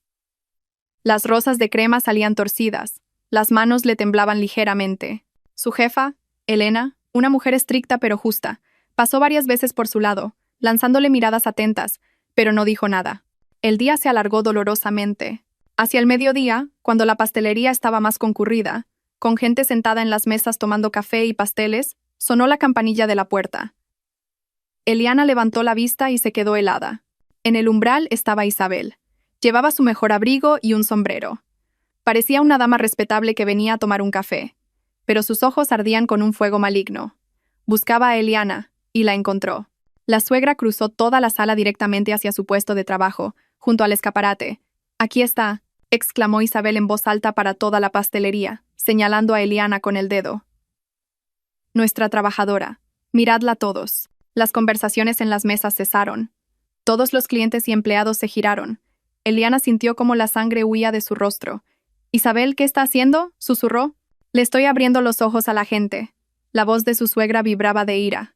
Las rosas de crema salían torcidas, las manos le temblaban ligeramente. Su jefa, Elena, una mujer estricta pero justa, pasó varias veces por su lado, lanzándole miradas atentas, pero no dijo nada. El día se alargó dolorosamente. Hacia el mediodía, cuando la pastelería estaba más concurrida, con gente sentada en las mesas tomando café y pasteles, sonó la campanilla de la puerta. Eliana levantó la vista y se quedó helada. En el umbral estaba Isabel. Llevaba su mejor abrigo y un sombrero. Parecía una dama respetable que venía a tomar un café, pero sus ojos ardían con un fuego maligno. Buscaba a Eliana, y la encontró. La suegra cruzó toda la sala directamente hacia su puesto de trabajo, junto al escaparate. «Aquí está», exclamó Isabel en voz alta para toda la pastelería, señalando a Eliana con el dedo. «Nuestra trabajadora. Miradla todos». Las conversaciones en las mesas cesaron. Todos los clientes y empleados se giraron. Eliana sintió como la sangre huía de su rostro. «Isabel, ¿qué está haciendo?», susurró. «Le estoy abriendo los ojos a la gente». La voz de su suegra vibraba de ira.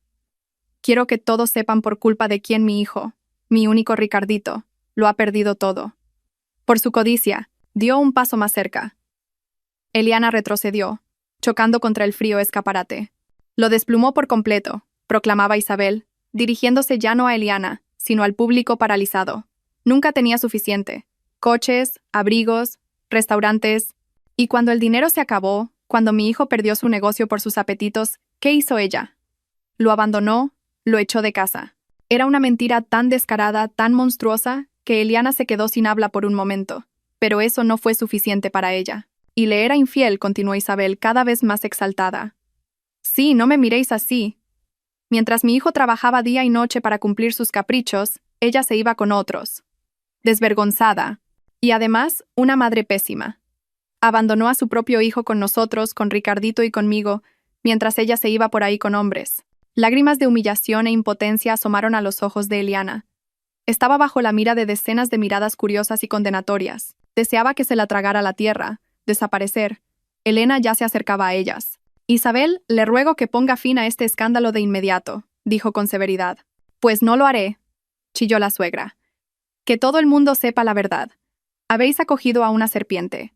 «Quiero que todos sepan por culpa de quién mi hijo, mi único Ricardito, lo ha perdido todo. Por su codicia, dio un paso más cerca». Eliana retrocedió, chocando contra el frío escaparate. «Lo desplumó por completo», proclamaba Isabel, dirigiéndose ya no a Eliana, sino al público paralizado. Nunca tenía suficiente. Coches, abrigos, restaurantes. Y cuando el dinero se acabó, cuando mi hijo perdió su negocio por sus apetitos, ¿qué hizo ella? Lo abandonó, lo echó de casa. Era una mentira tan descarada, tan monstruosa, que Eliana se quedó sin habla por un momento. Pero eso no fue suficiente para ella. «Y le era infiel», continuó Isabel, cada vez más exaltada. «Sí, no me miréis así. Mientras mi hijo trabajaba día y noche para cumplir sus caprichos, ella se iba con otros. Desvergonzada. Y además, una madre pésima. Abandonó a su propio hijo con nosotros, con Ricardito y conmigo, mientras ella se iba por ahí con hombres». Lágrimas de humillación e impotencia asomaron a los ojos de Eliana. Estaba bajo la mira de decenas de miradas curiosas y condenatorias. Deseaba que se la tragara la tierra, desaparecer. Elena ya se acercaba a ellas. «Isabel, le ruego que ponga fin a este escándalo de inmediato», dijo con severidad. «Pues no lo haré», chilló la suegra. «Que todo el mundo sepa la verdad. Habéis acogido a una serpiente.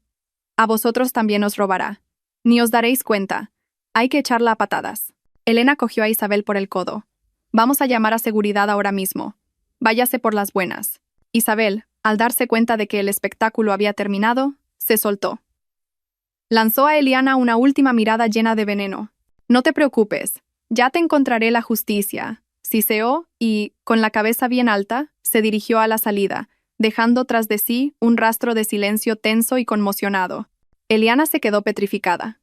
A vosotros también os robará. Ni os daréis cuenta. Hay que echarla a patadas». Elena cogió a Isabel por el codo. «Vamos a llamar a seguridad ahora mismo. Váyase por las buenas». Isabel, al darse cuenta de que el espectáculo había terminado, se soltó. Lanzó a Eliana una última mirada llena de veneno. «No te preocupes, ya te encontraré la justicia», siseó y, con la cabeza bien alta, se dirigió a la salida, dejando tras de sí un rastro de silencio tenso y conmocionado. Eliana se quedó petrificada.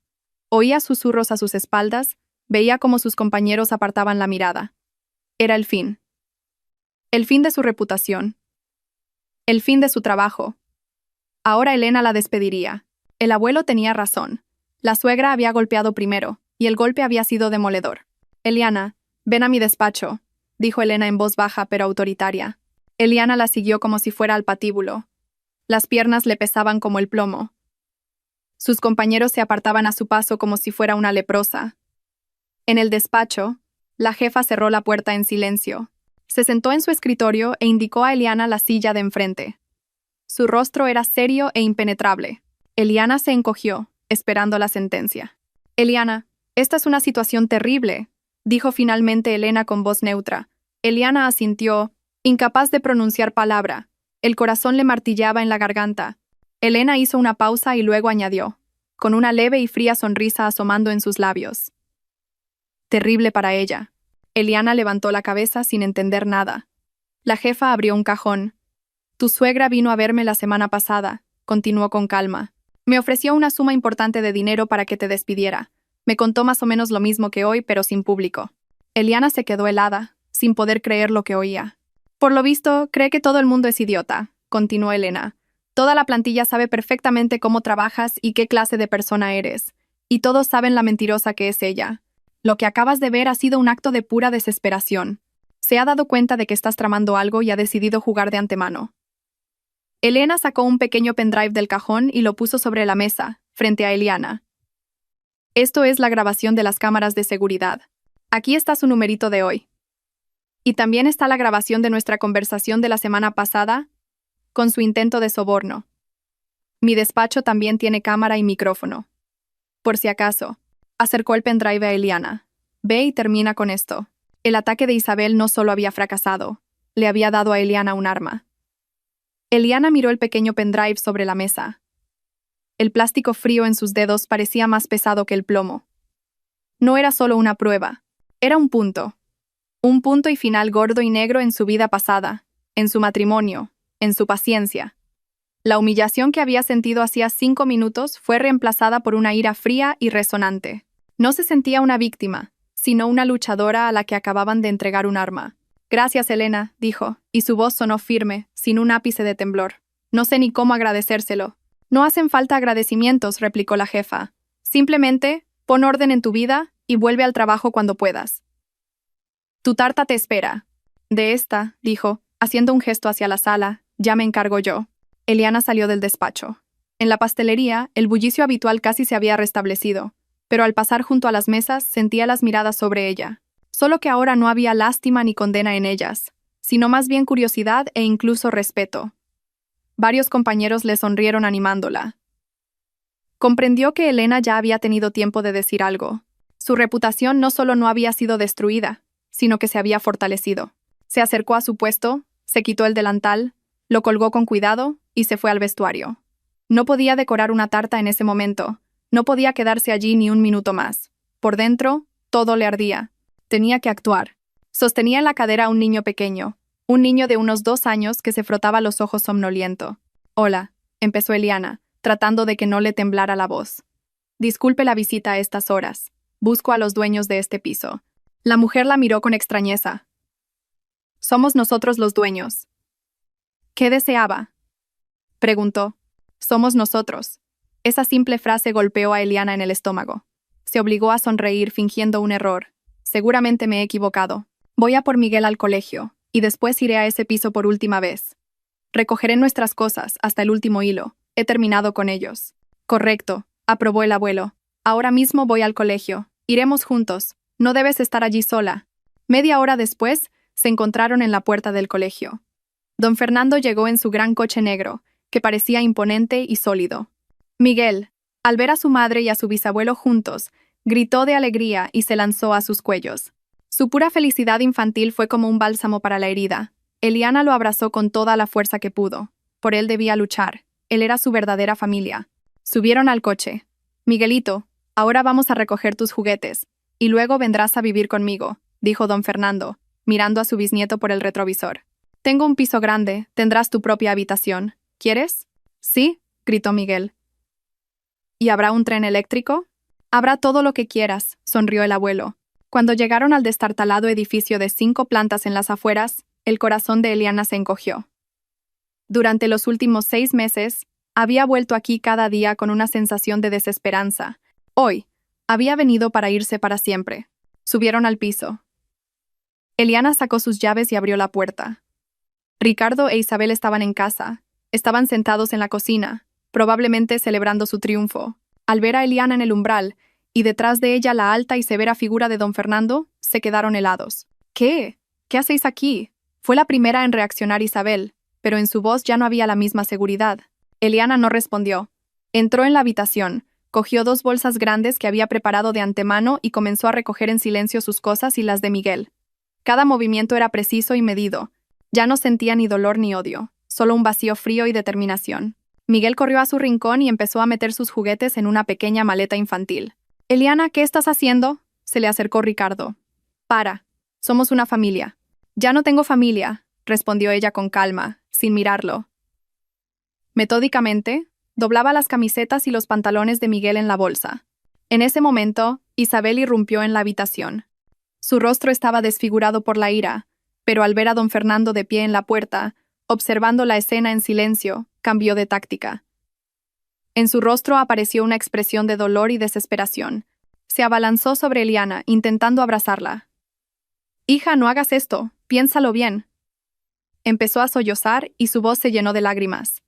Oía susurros a sus espaldas, veía cómo sus compañeros apartaban la mirada. Era el fin. El fin de su reputación. El fin de su trabajo. Ahora Elena la despediría. El abuelo tenía razón. La suegra había golpeado primero, y el golpe había sido demoledor. «Eliana, ven a mi despacho», dijo Elena en voz baja pero autoritaria. Eliana la siguió como si fuera al patíbulo. Las piernas le pesaban como el plomo. Sus compañeros se apartaban a su paso como si fuera una leprosa. En el despacho, la jefa cerró la puerta en silencio. Se sentó en su escritorio e indicó a Eliana la silla de enfrente. Su rostro era serio e impenetrable. Eliana se encogió, esperando la sentencia. «Eliana, esta es una situación terrible», dijo finalmente Elena con voz neutra. Eliana asintió, incapaz de pronunciar palabra. El corazón le martillaba en la garganta. Elena hizo una pausa y luego añadió, con una leve y fría sonrisa asomando en sus labios. «Terrible para ella». Eliana levantó la cabeza sin entender nada. La jefa abrió un cajón. «Tu suegra vino a verme la semana pasada», continuó con calma. «Me ofreció una suma importante de dinero para que te despidiera. Me contó más o menos lo mismo que hoy, pero sin público». Eliana se quedó helada, sin poder creer lo que oía. «Por lo visto, cree que todo el mundo es idiota», continuó Elena. «Toda la plantilla sabe perfectamente cómo trabajas y qué clase de persona eres. Y todos saben la mentirosa que es ella. Lo que acabas de ver ha sido un acto de pura desesperación. Se ha dado cuenta de que estás tramando algo y ha decidido jugar de antemano». Elena sacó un pequeño pendrive del cajón y lo puso sobre la mesa, frente a Eliana. «Esto es la grabación de las cámaras de seguridad. Aquí está su numerito de hoy. Y también está la grabación de nuestra conversación de la semana pasada, con su intento de soborno. Mi despacho también tiene cámara y micrófono. Por si acaso». Acercó el pendrive a Eliana. «Ve y termina con esto». El ataque de Isabel no solo había fracasado, le había dado a Eliana un arma. Eliana miró el pequeño pendrive sobre la mesa. El plástico frío en sus dedos parecía más pesado que el plomo. No era solo una prueba, era un punto. Un punto y final gordo y negro en su vida pasada, en su matrimonio, en su paciencia. La humillación que había sentido hacía 5 minutos fue reemplazada por una ira fría y resonante. No se sentía una víctima, sino una luchadora a la que acababan de entregar un arma. Gracias, Elena, dijo, y su voz sonó firme, sin un ápice de temblor. No sé ni cómo agradecérselo. No hacen falta agradecimientos, replicó la jefa. Simplemente, pon orden en tu vida y vuelve al trabajo cuando puedas. Tu tarta te espera. De esta, dijo, haciendo un gesto hacia la sala, ya me encargo yo. Eliana salió del despacho. En la pastelería, el bullicio habitual casi se había restablecido, pero al pasar junto a las mesas sentía las miradas sobre ella. Solo que ahora no había lástima ni condena en ellas, sino más bien curiosidad e incluso respeto. Varios compañeros le sonrieron animándola. Comprendió que Elena ya había tenido tiempo de decir algo. Su reputación no solo no había sido destruida, sino que se había fortalecido. Se acercó a su puesto, se quitó el delantal, lo colgó con cuidado y se fue al vestuario. No podía decorar una tarta en ese momento, no podía quedarse allí ni un minuto más. Por dentro, todo le ardía. Tenía que actuar. Sostenía en la cadera a un niño pequeño, un niño de unos 2 años que se frotaba los ojos somnoliento. Hola, empezó Eliana, tratando de que no le temblara la voz. Disculpe la visita a estas horas. Busco a los dueños de este piso. La mujer la miró con extrañeza. Somos nosotros los dueños. ¿Qué deseaba? Preguntó. Somos nosotros. Esa simple frase golpeó a Eliana en el estómago. Se obligó a sonreír fingiendo un error. Seguramente me he equivocado. Voy a por Miguel al colegio, y después iré a ese piso por última vez. Recogeré nuestras cosas hasta el último hilo. He terminado con ellos. Correcto, aprobó el abuelo. Ahora mismo voy al colegio. Iremos juntos. No debes estar allí sola. Media hora después, se encontraron en la puerta del colegio. Don Fernando llegó en su gran coche negro, que parecía imponente y sólido. Miguel, al ver a su madre y a su bisabuelo juntos, gritó de alegría y se lanzó a sus cuellos. Su pura felicidad infantil fue como un bálsamo para la herida. Eliana lo abrazó con toda la fuerza que pudo. Por él debía luchar. Él era su verdadera familia. Subieron al coche. Miguelito, ahora vamos a recoger tus juguetes, y luego vendrás a vivir conmigo, dijo don Fernando, mirando a su bisnieto por el retrovisor. Tengo un piso grande, tendrás tu propia habitación. ¿Quieres? Sí, gritó Miguel. ¿Y habrá un tren eléctrico? Habrá todo lo que quieras, sonrió el abuelo. Cuando llegaron al destartalado edificio de 5 plantas en las afueras, el corazón de Eliana se encogió. Durante los últimos 6 meses, había vuelto aquí cada día con una sensación de desesperanza. Hoy, había venido para irse para siempre. Subieron al piso. Eliana sacó sus llaves y abrió la puerta. Ricardo e Isabel estaban en casa. Estaban sentados en la cocina, probablemente celebrando su triunfo. Al ver a Eliana en el umbral, y detrás de ella la alta y severa figura de don Fernando, se quedaron helados. ¿Qué? ¿Qué hacéis aquí? Fue la primera en reaccionar Isabel, pero en su voz ya no había la misma seguridad. Eliana no respondió. Entró en la habitación, cogió 2 bolsas grandes que había preparado de antemano y comenzó a recoger en silencio sus cosas y las de Miguel. Cada movimiento era preciso y medido. Ya no sentía ni dolor ni odio, solo un vacío frío y determinación. Miguel corrió a su rincón y empezó a meter sus juguetes en una pequeña maleta infantil. Eliana, ¿qué estás haciendo? Se le acercó Ricardo. Para. Somos una familia. Ya no tengo familia, respondió ella con calma, sin mirarlo. Metódicamente, doblaba las camisetas y los pantalones de Miguel en la bolsa. En ese momento, Isabel irrumpió en la habitación. Su rostro estaba desfigurado por la ira, pero al ver a don Fernando de pie en la puerta, observando la escena en silencio, cambió de táctica. En su rostro apareció una expresión de dolor y desesperación. Se abalanzó sobre Eliana, intentando abrazarla. «Hija, no hagas esto, piénsalo bien». Empezó a sollozar y su voz se llenó de lágrimas.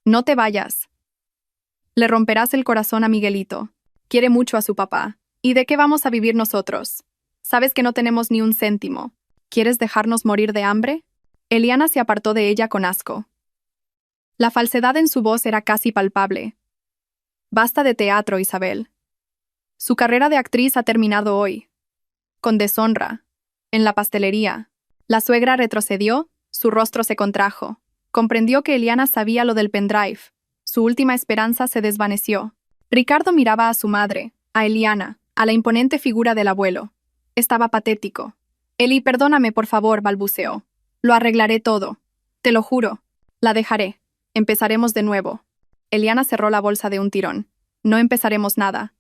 «No te vayas. Le romperás el corazón a Miguelito. Quiere mucho a su papá. ¿Y de qué vamos a vivir nosotros? Sabes que no tenemos ni un céntimo. ¿Quieres dejarnos morir de hambre?» Eliana se apartó de ella con asco. La falsedad en su voz era casi palpable. Basta de teatro, Isabel. Su carrera de actriz ha terminado hoy. Con deshonra. En la pastelería. La suegra retrocedió, su rostro se contrajo. Comprendió que Eliana sabía lo del pendrive. Su última esperanza se desvaneció. Ricardo miraba a su madre, a Eliana, a la imponente figura del abuelo. Estaba patético. Eli, perdóname, por favor, balbuceó. Lo arreglaré todo. Te lo juro. La dejaré. Empezaremos de nuevo. Eliana cerró la bolsa de un tirón. No empezaremos nada.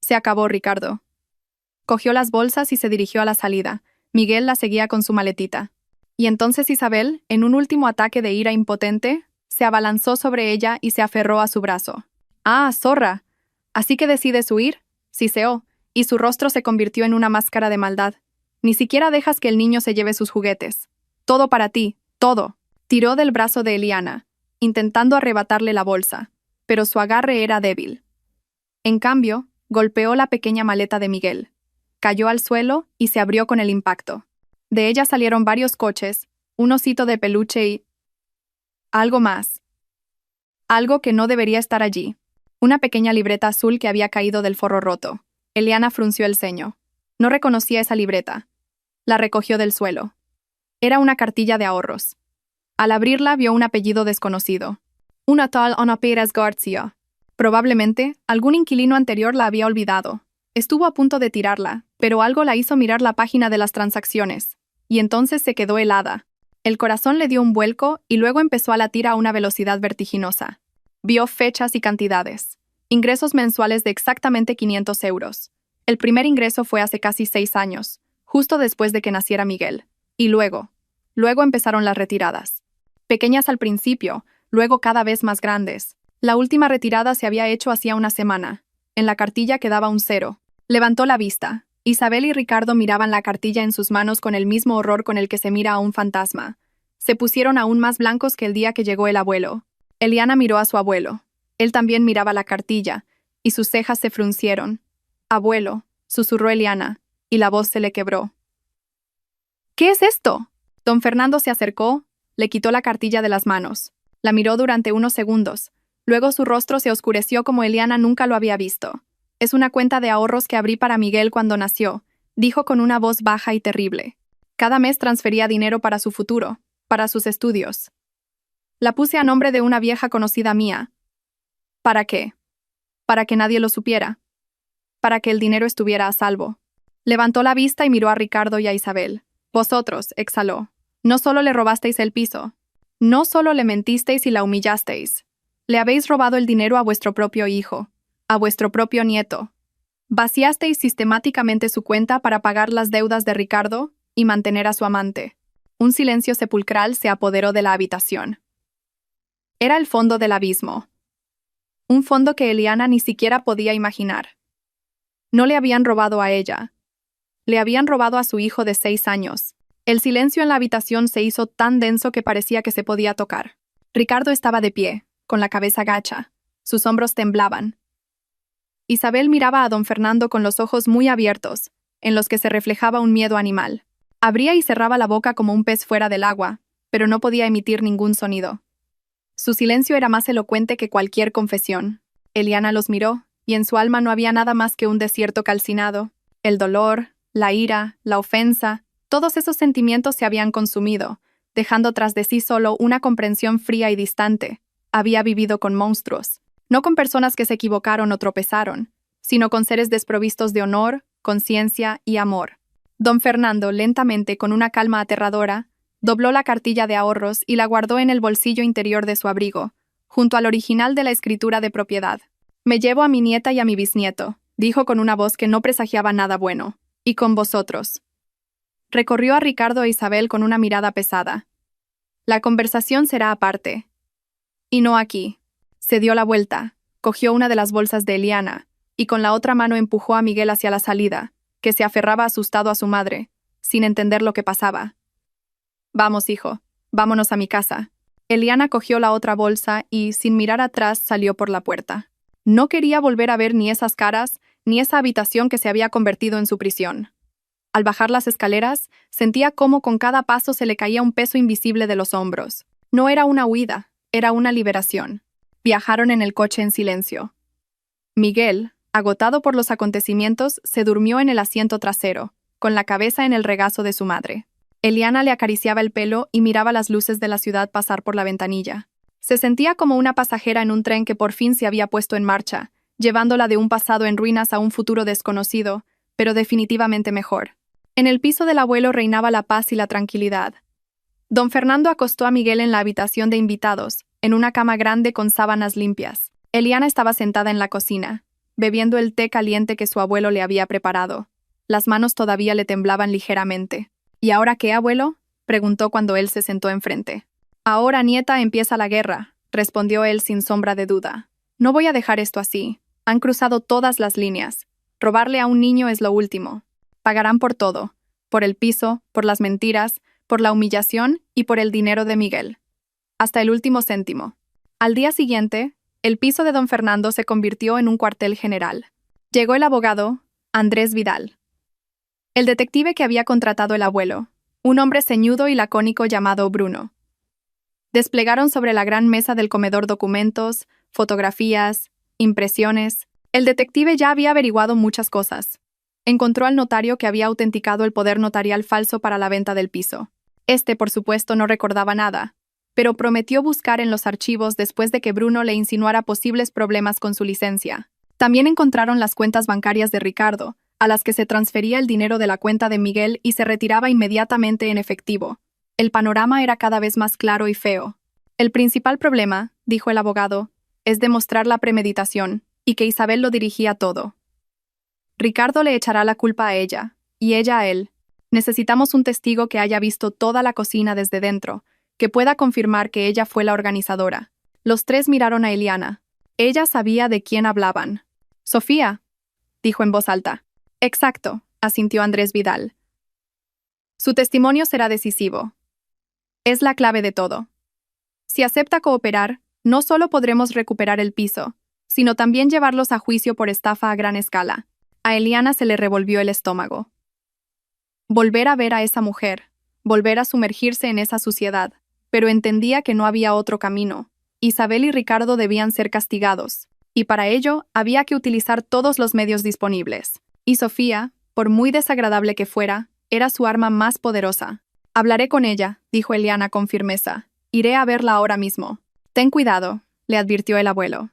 Se acabó, Ricardo. Cogió las bolsas y se dirigió a la salida, Miguel la seguía con su maletita. Y entonces Isabel, en un último ataque de ira impotente, se abalanzó sobre ella y se aferró a su brazo. «Ah, zorra. ¿Así que decides huir?», siseó, y su rostro se convirtió en una máscara de maldad. «Ni siquiera dejas que el niño se lleve sus juguetes. Todo para ti, todo». Tiró del brazo de Eliana, intentando arrebatarle la bolsa, pero su agarre era débil. En cambio, golpeó la pequeña maleta de Miguel. Cayó al suelo y se abrió con el impacto. De ella salieron varios coches, un osito de peluche y... algo más. Algo que no debería estar allí. Una pequeña libreta azul que había caído del forro roto. Eliana frunció el ceño. No reconocía esa libreta. La recogió del suelo. Era una cartilla de ahorros. Al abrirla vio un apellido desconocido. Una tal Ana Pérez García. Probablemente, algún inquilino anterior la había olvidado. Estuvo a punto de tirarla, pero algo la hizo mirar la página de las transacciones. Y entonces se quedó helada. El corazón le dio un vuelco y luego empezó a latir a una velocidad vertiginosa. Vio fechas y cantidades. Ingresos mensuales de exactamente 500 euros. El primer ingreso fue hace casi 6 años, justo después de que naciera Miguel. Y luego empezaron las retiradas. Pequeñas al principio, luego cada vez más grandes. La última retirada se había hecho hacía una semana. En la cartilla quedaba un 0. Levantó la vista. Isabel y Ricardo miraban la cartilla en sus manos con el mismo horror con el que se mira a un fantasma. Se pusieron aún más blancos que el día que llegó el abuelo. Eliana miró a su abuelo. Él también miraba la cartilla, y sus cejas se fruncieron. «Abuelo», susurró Eliana, y la voz se le quebró. «¿Qué es esto?». Don Fernando se acercó, le quitó la cartilla de las manos. La miró durante unos segundos. Luego su rostro se oscureció como Eliana nunca lo había visto. «Es una cuenta de ahorros que abrí para Miguel cuando nació», dijo con una voz baja y terrible. «Cada mes transfería dinero para su futuro, para sus estudios. La puse a nombre de una vieja conocida mía. ¿Para qué? Para que nadie lo supiera. Para que el dinero estuviera a salvo». Levantó la vista y miró a Ricardo y a Isabel. «Vosotros», exhaló. «No solo le robasteis el piso. No solo le mentisteis y la humillasteis. Le habéis robado el dinero a vuestro propio hijo, a vuestro propio nieto. Vaciasteis sistemáticamente su cuenta para pagar las deudas de Ricardo y mantener a su amante». Un silencio sepulcral se apoderó de la habitación. Era el fondo del abismo. Un fondo que Eliana ni siquiera podía imaginar. No le habían robado a ella. Le habían robado a su hijo de 6 años. El silencio en la habitación se hizo tan denso que parecía que se podía tocar. Ricardo estaba de pie, con la cabeza gacha. Sus hombros temblaban. Isabel miraba a don Fernando con los ojos muy abiertos, en los que se reflejaba un miedo animal. Abría y cerraba la boca como un pez fuera del agua, pero no podía emitir ningún sonido. Su silencio era más elocuente que cualquier confesión. Eliana los miró, y en su alma no había nada más que un desierto calcinado. El dolor, la ira, la ofensa, todos esos sentimientos se habían consumido, dejando tras de sí solo una comprensión fría y distante. Había vivido con monstruos, no con personas que se equivocaron o tropezaron, sino con seres desprovistos de honor, conciencia y amor. Don Fernando, lentamente, con una calma aterradora, dobló la cartilla de ahorros y la guardó en el bolsillo interior de su abrigo, junto al original de la escritura de propiedad. «Me llevo a mi nieta y a mi bisnieto», dijo con una voz que no presagiaba nada bueno, «y con vosotros». Recorrió a Ricardo e Isabel con una mirada pesada. «La conversación será aparte. Y no aquí». Se dio la vuelta, cogió una de las bolsas de Eliana, y con la otra mano empujó a Miguel hacia la salida, que se aferraba asustado a su madre, sin entender lo que pasaba. «Vamos, hijo, vámonos a mi casa». Eliana cogió la otra bolsa y, sin mirar atrás, salió por la puerta. No quería volver a ver ni esas caras, ni esa habitación que se había convertido en su prisión. Al bajar las escaleras, sentía cómo con cada paso se le caía un peso invisible de los hombros. No era una huida, era una liberación. Viajaron en el coche en silencio. Miguel, agotado por los acontecimientos, se durmió en el asiento trasero, con la cabeza en el regazo de su madre. Eliana le acariciaba el pelo y miraba las luces de la ciudad pasar por la ventanilla. Se sentía como una pasajera en un tren que por fin se había puesto en marcha, llevándola de un pasado en ruinas a un futuro desconocido, pero definitivamente mejor. En el piso del abuelo reinaba la paz y la tranquilidad. Don Fernando acostó a Miguel en la habitación de invitados, en una cama grande con sábanas limpias. Eliana estaba sentada en la cocina, bebiendo el té caliente que su abuelo le había preparado. Las manos todavía le temblaban ligeramente. ¿Y ahora qué, abuelo?, preguntó cuando él se sentó enfrente. Ahora, nieta, empieza la guerra, respondió él sin sombra de duda. No voy a dejar esto así. Han cruzado todas las líneas. Robarle a un niño es lo último. Pagarán por todo. Por el piso, por las mentiras, por la humillación y por el dinero de Miguel. Hasta el último céntimo. Al día siguiente, el piso de don Fernando se convirtió en un cuartel general. Llegó el abogado, Andrés Vidal. El detective que había contratado el abuelo, un hombre ceñudo y lacónico llamado Bruno. Desplegaron sobre la gran mesa del comedor documentos, fotografías, impresiones. El detective ya había averiguado muchas cosas. Encontró al notario que había autenticado el poder notarial falso para la venta del piso. Este, por supuesto, no recordaba nada, pero prometió buscar en los archivos después de que Bruno le insinuara posibles problemas con su licencia. También encontraron las cuentas bancarias de Ricardo, a las que se transfería el dinero de la cuenta de Miguel y se retiraba inmediatamente en efectivo. El panorama era cada vez más claro y feo. El principal problema, dijo el abogado, es demostrar la premeditación, y que Isabel lo dirigía todo. Ricardo le echará la culpa a ella, y ella a él. Necesitamos un testigo que haya visto toda la cocina desde dentro, que pueda confirmar que ella fue la organizadora. Los tres miraron a Eliana. Ella sabía de quién hablaban. Sofía, dijo en voz alta. Exacto, asintió Andrés Vidal. Su testimonio será decisivo. Es la clave de todo. Si acepta cooperar, no solo podremos recuperar el piso, sino también llevarlos a juicio por estafa a gran escala. A Eliana se le revolvió el estómago. Volver a ver a esa mujer, volver a sumergirse en esa suciedad, pero entendía que no había otro camino. Isabel y Ricardo debían ser castigados, y para ello había que utilizar todos los medios disponibles. Y Sofía, por muy desagradable que fuera, era su arma más poderosa. Hablaré con ella, dijo Eliana con firmeza. Iré a verla ahora mismo. Ten cuidado, le advirtió el abuelo.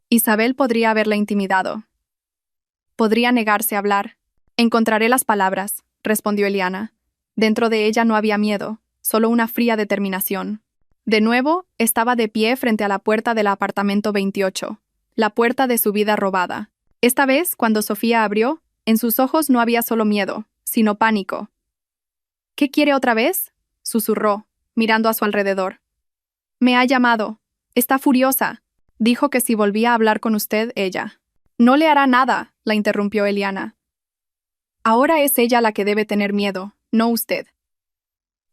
Isabel podría haberla intimidado. Podría negarse a hablar. Encontraré las palabras, respondió Eliana. Dentro de ella no había miedo, solo una fría determinación. De nuevo, estaba de pie frente a la puerta del apartamento 28, la puerta de su vida robada. Esta vez, cuando Sofía abrió, en sus ojos no había solo miedo, sino pánico. ¿Qué quiere otra vez?, susurró, mirando a su alrededor. Me ha llamado. Está furiosa. Dijo que si volvía a hablar con usted, ella. No le hará nada, la interrumpió Eliana. Ahora es ella la que debe tener miedo, no usted.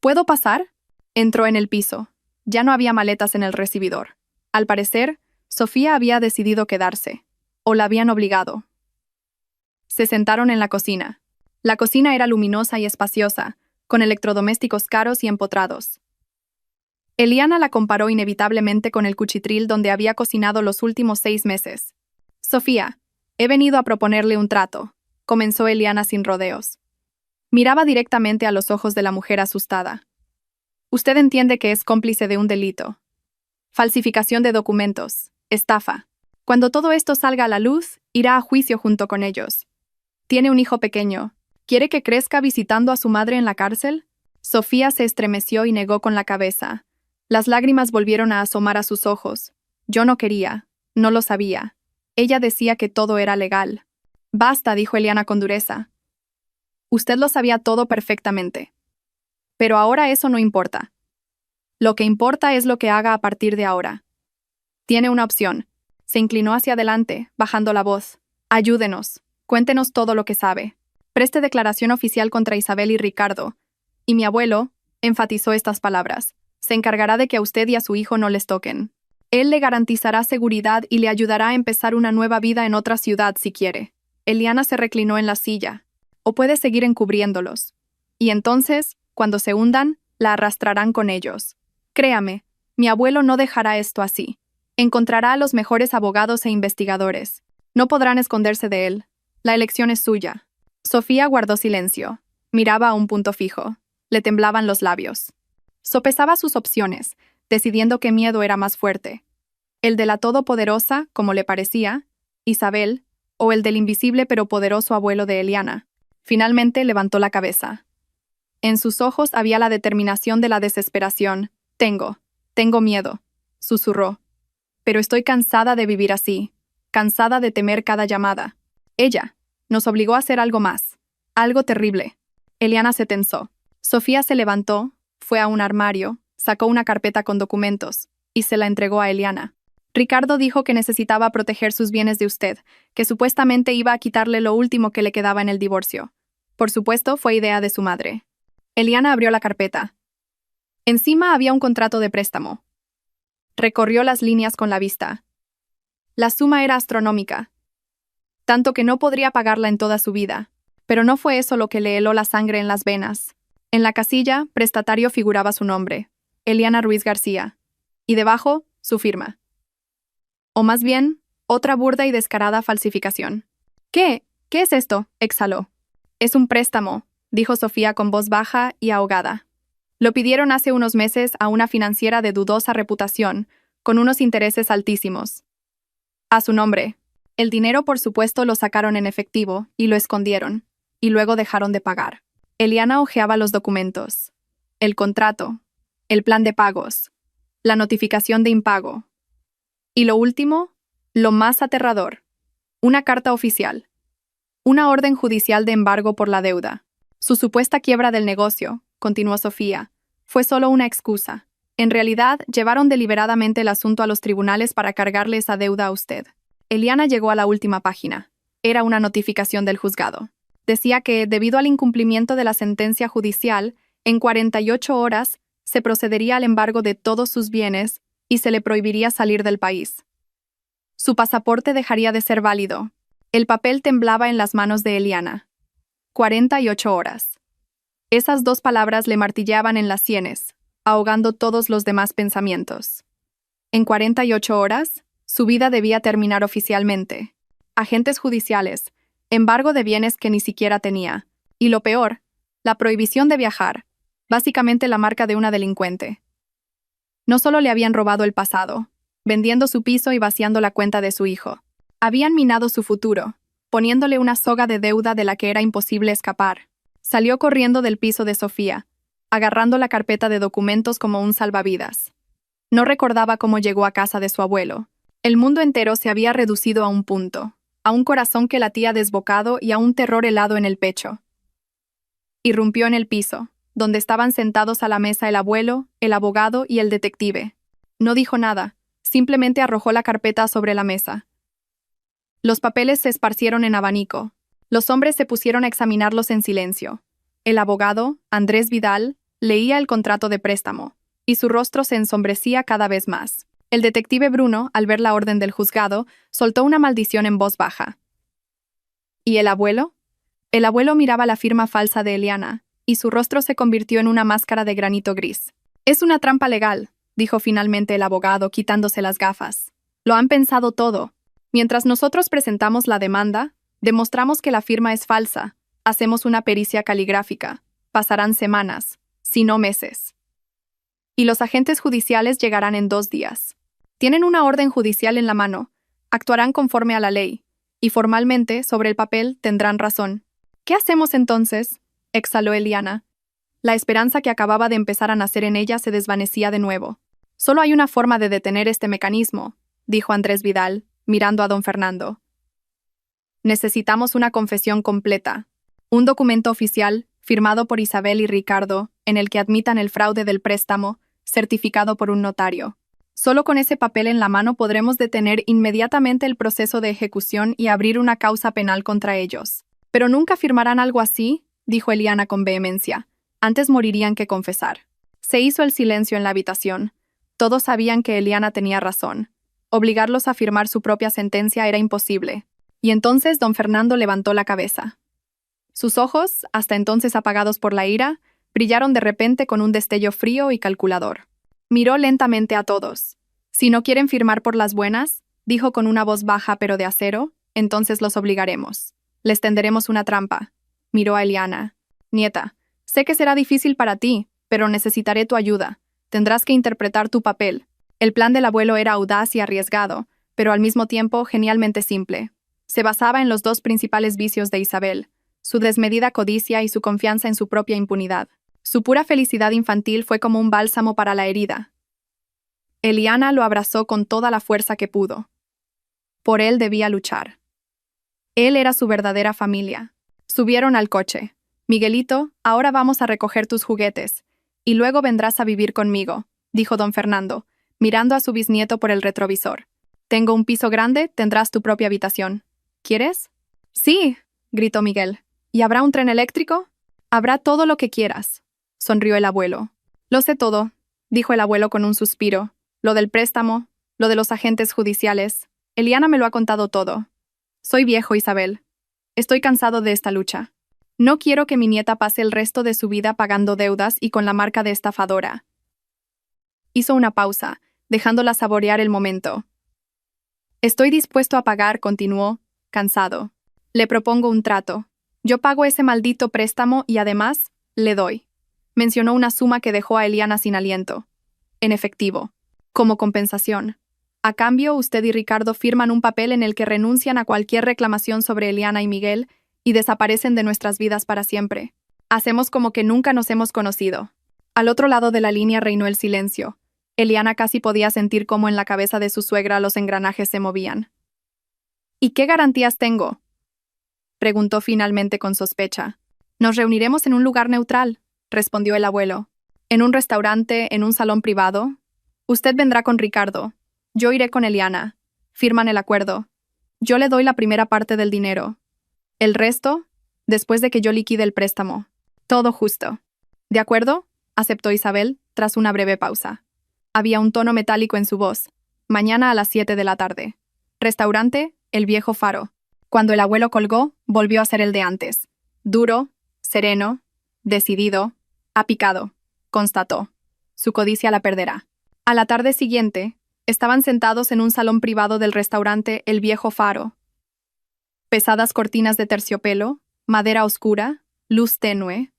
¿Puedo pasar? Entró en el piso. Ya no había maletas en el recibidor. Al parecer, Sofía había decidido quedarse, o la habían obligado. Se sentaron en la cocina. La cocina era luminosa y espaciosa, con electrodomésticos caros y empotrados. Eliana la comparó inevitablemente con el cuchitril donde había cocinado los últimos 6 meses. Sofía, he venido a proponerle un trato, comenzó Eliana sin rodeos. Miraba directamente a los ojos de la mujer asustada. Usted entiende que es cómplice de un delito. Falsificación de documentos, estafa. Cuando todo esto salga a la luz, irá a juicio junto con ellos. Tiene un hijo pequeño. ¿Quiere que crezca visitando a su madre en la cárcel? Sofía se estremeció y negó con la cabeza. Las lágrimas volvieron a asomar a sus ojos. Yo no quería, no lo sabía. Ella decía que todo era legal. Basta, dijo Eliana con dureza. Usted lo sabía todo perfectamente. Pero ahora eso no importa. Lo que importa es lo que haga a partir de ahora. Tiene una opción. Se inclinó hacia adelante, bajando la voz. Ayúdenos. Cuéntenos todo lo que sabe. Preste declaración oficial contra Isabel y Ricardo. Y mi abuelo, enfatizó estas palabras, se encargará de que a usted y a su hijo no les toquen. Él le garantizará seguridad y le ayudará a empezar una nueva vida en otra ciudad si quiere. Eliana se reclinó en la silla. O puede seguir encubriéndolos. Y entonces, cuando se hundan, la arrastrarán con ellos. Créame, mi abuelo no dejará esto así. Encontrará a los mejores abogados e investigadores. No podrán esconderse de él. La elección es suya. Sofía guardó silencio. Miraba a un punto fijo. Le temblaban los labios. Sopesaba sus opciones, decidiendo qué miedo era más fuerte. El de la todopoderosa, como le parecía, Isabel, o el del invisible pero poderoso abuelo de Eliana. Finalmente levantó la cabeza. En sus ojos había la determinación de la desesperación. Tengo miedo, susurró. Pero estoy cansada de vivir así, cansada de temer cada llamada. Ella nos obligó a hacer algo más, algo terrible. Eliana se tensó. Sofía se levantó, fue a un armario, sacó una carpeta con documentos y se la entregó a Eliana. Ricardo dijo que necesitaba proteger sus bienes de usted, que supuestamente iba a quitarle lo último que le quedaba en el divorcio. Por supuesto, fue idea de su madre. Eliana abrió la carpeta. Encima había un contrato de préstamo. Recorrió las líneas con la vista. La suma era astronómica, tanto que no podría pagarla en toda su vida. Pero no fue eso lo que le heló la sangre en las venas. En la casilla, prestatario figuraba su nombre, Eliana Ruiz García, y debajo, su firma. O más bien, otra burda y descarada falsificación. ¿Qué? ¿Qué es esto?, exhaló. Es un préstamo, dijo Sofía con voz baja y ahogada. Lo pidieron hace unos meses a una financiera de dudosa reputación, con unos intereses altísimos. A su nombre. El dinero, por supuesto, lo sacaron en efectivo y lo escondieron, y luego dejaron de pagar. Eliana hojeaba los documentos. El contrato, el plan de pagos, la notificación de impago. Y lo último, lo más aterrador, una carta oficial. Una orden judicial de embargo por la deuda. Su supuesta quiebra del negocio, continuó Sofía, fue solo una excusa. En realidad, llevaron deliberadamente el asunto a los tribunales para cargarle esa deuda a usted. Eliana llegó a la última página. Era una notificación del juzgado. Decía que, debido al incumplimiento de la sentencia judicial, en 48 horas se procedería al embargo de todos sus bienes y se le prohibiría salir del país. Su pasaporte dejaría de ser válido. El papel temblaba en las manos de Eliana. 48 horas. Esas dos palabras le martillaban en las sienes, ahogando todos los demás pensamientos. En 48 horas, su vida debía terminar oficialmente. Agentes judiciales, embargo de bienes que ni siquiera tenía, y lo peor, la prohibición de viajar, básicamente la marca de una delincuente. No solo le habían robado el pasado, vendiendo su piso y vaciando la cuenta de su hijo. Habían minado su futuro, poniéndole una soga de deuda de la que era imposible escapar. Salió corriendo del piso de Sofía, agarrando la carpeta de documentos como un salvavidas. No recordaba cómo llegó a casa de su abuelo. El mundo entero se había reducido a un punto, a un corazón que latía desbocado y a un terror helado en el pecho. Irrumpió en el piso, donde estaban sentados a la mesa el abuelo, el abogado y el detective. No dijo nada, simplemente arrojó la carpeta sobre la mesa. Los papeles se esparcieron en abanico. Los hombres se pusieron a examinarlos en silencio. El abogado, Andrés Vidal, leía el contrato de préstamo, y su rostro se ensombrecía cada vez más. El detective Bruno, al ver la orden del juzgado, soltó una maldición en voz baja. ¿Y el abuelo? El abuelo miraba la firma falsa de Eliana, y su rostro se convirtió en una máscara de granito gris. Es una trampa legal, dijo finalmente el abogado, quitándose las gafas. Lo han pensado todo. Mientras nosotros presentamos la demanda, demostramos que la firma es falsa. Hacemos una pericia caligráfica. Pasarán semanas, si no meses. Y los agentes judiciales llegarán en 2 días. Tienen una orden judicial en la mano. Actuarán conforme a la ley. Y formalmente, sobre el papel, tendrán razón. ¿Qué hacemos entonces?, exhaló Eliana. La esperanza que acababa de empezar a nacer en ella se desvanecía de nuevo. Solo hay una forma de detener este mecanismo, dijo Andrés Vidal, mirando a don Fernando. Necesitamos una confesión completa. Un documento oficial, firmado por Isabel y Ricardo, en el que admitan el fraude del préstamo, certificado por un notario. Solo con ese papel en la mano podremos detener inmediatamente el proceso de ejecución y abrir una causa penal contra ellos. Pero nunca firmarán algo así, dijo Eliana con vehemencia. Antes morirían que confesar. Se hizo el silencio en la habitación. Todos sabían que Eliana tenía razón. Obligarlos a firmar su propia sentencia era imposible. Y entonces don Fernando levantó la cabeza. Sus ojos, hasta entonces apagados por la ira, brillaron de repente con un destello frío y calculador. Miró lentamente a todos. Si no quieren firmar por las buenas, dijo con una voz baja pero de acero, entonces los obligaremos. Les tenderemos una trampa. Miró a Eliana. Nieta, sé que será difícil para ti, pero necesitaré tu ayuda. Tendrás que interpretar tu papel. El plan del abuelo era audaz y arriesgado, pero al mismo tiempo genialmente simple. Se basaba en los 2 principales vicios de Isabel, su desmedida codicia y su confianza en su propia impunidad. Su pura felicidad infantil fue como un bálsamo para la herida. Eliana lo abrazó con toda la fuerza que pudo. Por él debía luchar. Él era su verdadera familia. Subieron al coche. Miguelito, ahora vamos a recoger tus juguetes, y luego vendrás a vivir conmigo, dijo don Fernando, mirando a su bisnieto por el retrovisor. Tengo un piso grande, tendrás tu propia habitación. ¿Quieres? Sí, gritó Miguel. ¿Y habrá un tren eléctrico? Habrá todo lo que quieras, sonrió el abuelo. Lo sé todo, dijo el abuelo con un suspiro. Lo del préstamo, lo de los agentes judiciales. Eliana me lo ha contado todo. Soy viejo, Isabel. Estoy cansado de esta lucha. No quiero que mi nieta pase el resto de su vida pagando deudas y con la marca de estafadora. Hizo una pausa, dejándola saborear el momento. Estoy dispuesto a pagar, continuó, cansado. Le propongo un trato. Yo pago ese maldito préstamo y además, le doy. Mencionó una suma que dejó a Eliana sin aliento. En efectivo. Como compensación. A cambio, usted y Ricardo firman un papel en el que renuncian a cualquier reclamación sobre Eliana y Miguel y desaparecen de nuestras vidas para siempre. Hacemos como que nunca nos hemos conocido. Al otro lado de la línea reinó el silencio. Eliana casi podía sentir cómo en la cabeza de su suegra los engranajes se movían. ¿Y qué garantías tengo?, preguntó finalmente con sospecha. Nos reuniremos en un lugar neutral, respondió el abuelo. En un restaurante, en un salón privado. Usted vendrá con Ricardo. Yo iré con Eliana. Firman el acuerdo. Yo le doy la primera parte del dinero. El resto, después de que yo liquide el préstamo. Todo justo. ¿De acuerdo?, aceptó Isabel, tras una breve pausa. Había un tono metálico en su voz. Mañana a las 7 de la tarde. Restaurante, El Viejo Faro. Cuando el abuelo colgó, volvió a ser el de antes. Duro, sereno, decidido, apicado, constató. Su codicia la perderá. A la tarde siguiente, estaban sentados en un salón privado del restaurante El Viejo Faro. Pesadas cortinas de terciopelo, madera oscura, luz tenue.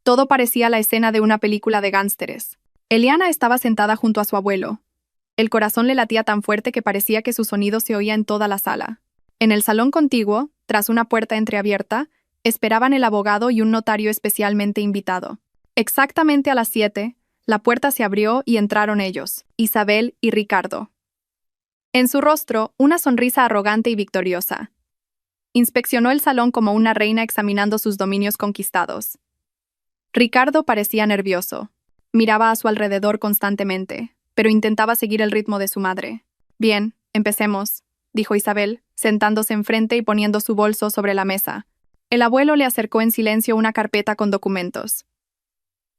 Todo parecía la escena de una película de gánsteres. Eliana estaba sentada junto a su abuelo. El corazón le latía tan fuerte que parecía que su sonido se oía en toda la sala. En el salón contiguo, tras una puerta entreabierta, esperaban el abogado y un notario especialmente invitado. Exactamente a las 7, la puerta se abrió y entraron ellos, Isabel y Ricardo. En su rostro, una sonrisa arrogante y victoriosa. Inspeccionó el salón como una reina examinando sus dominios conquistados. Ricardo parecía nervioso. Miraba a su alrededor constantemente, pero intentaba seguir el ritmo de su madre. Bien, empecemos, dijo Isabel, sentándose enfrente y poniendo su bolso sobre la mesa. El abuelo le acercó en silencio una carpeta con documentos.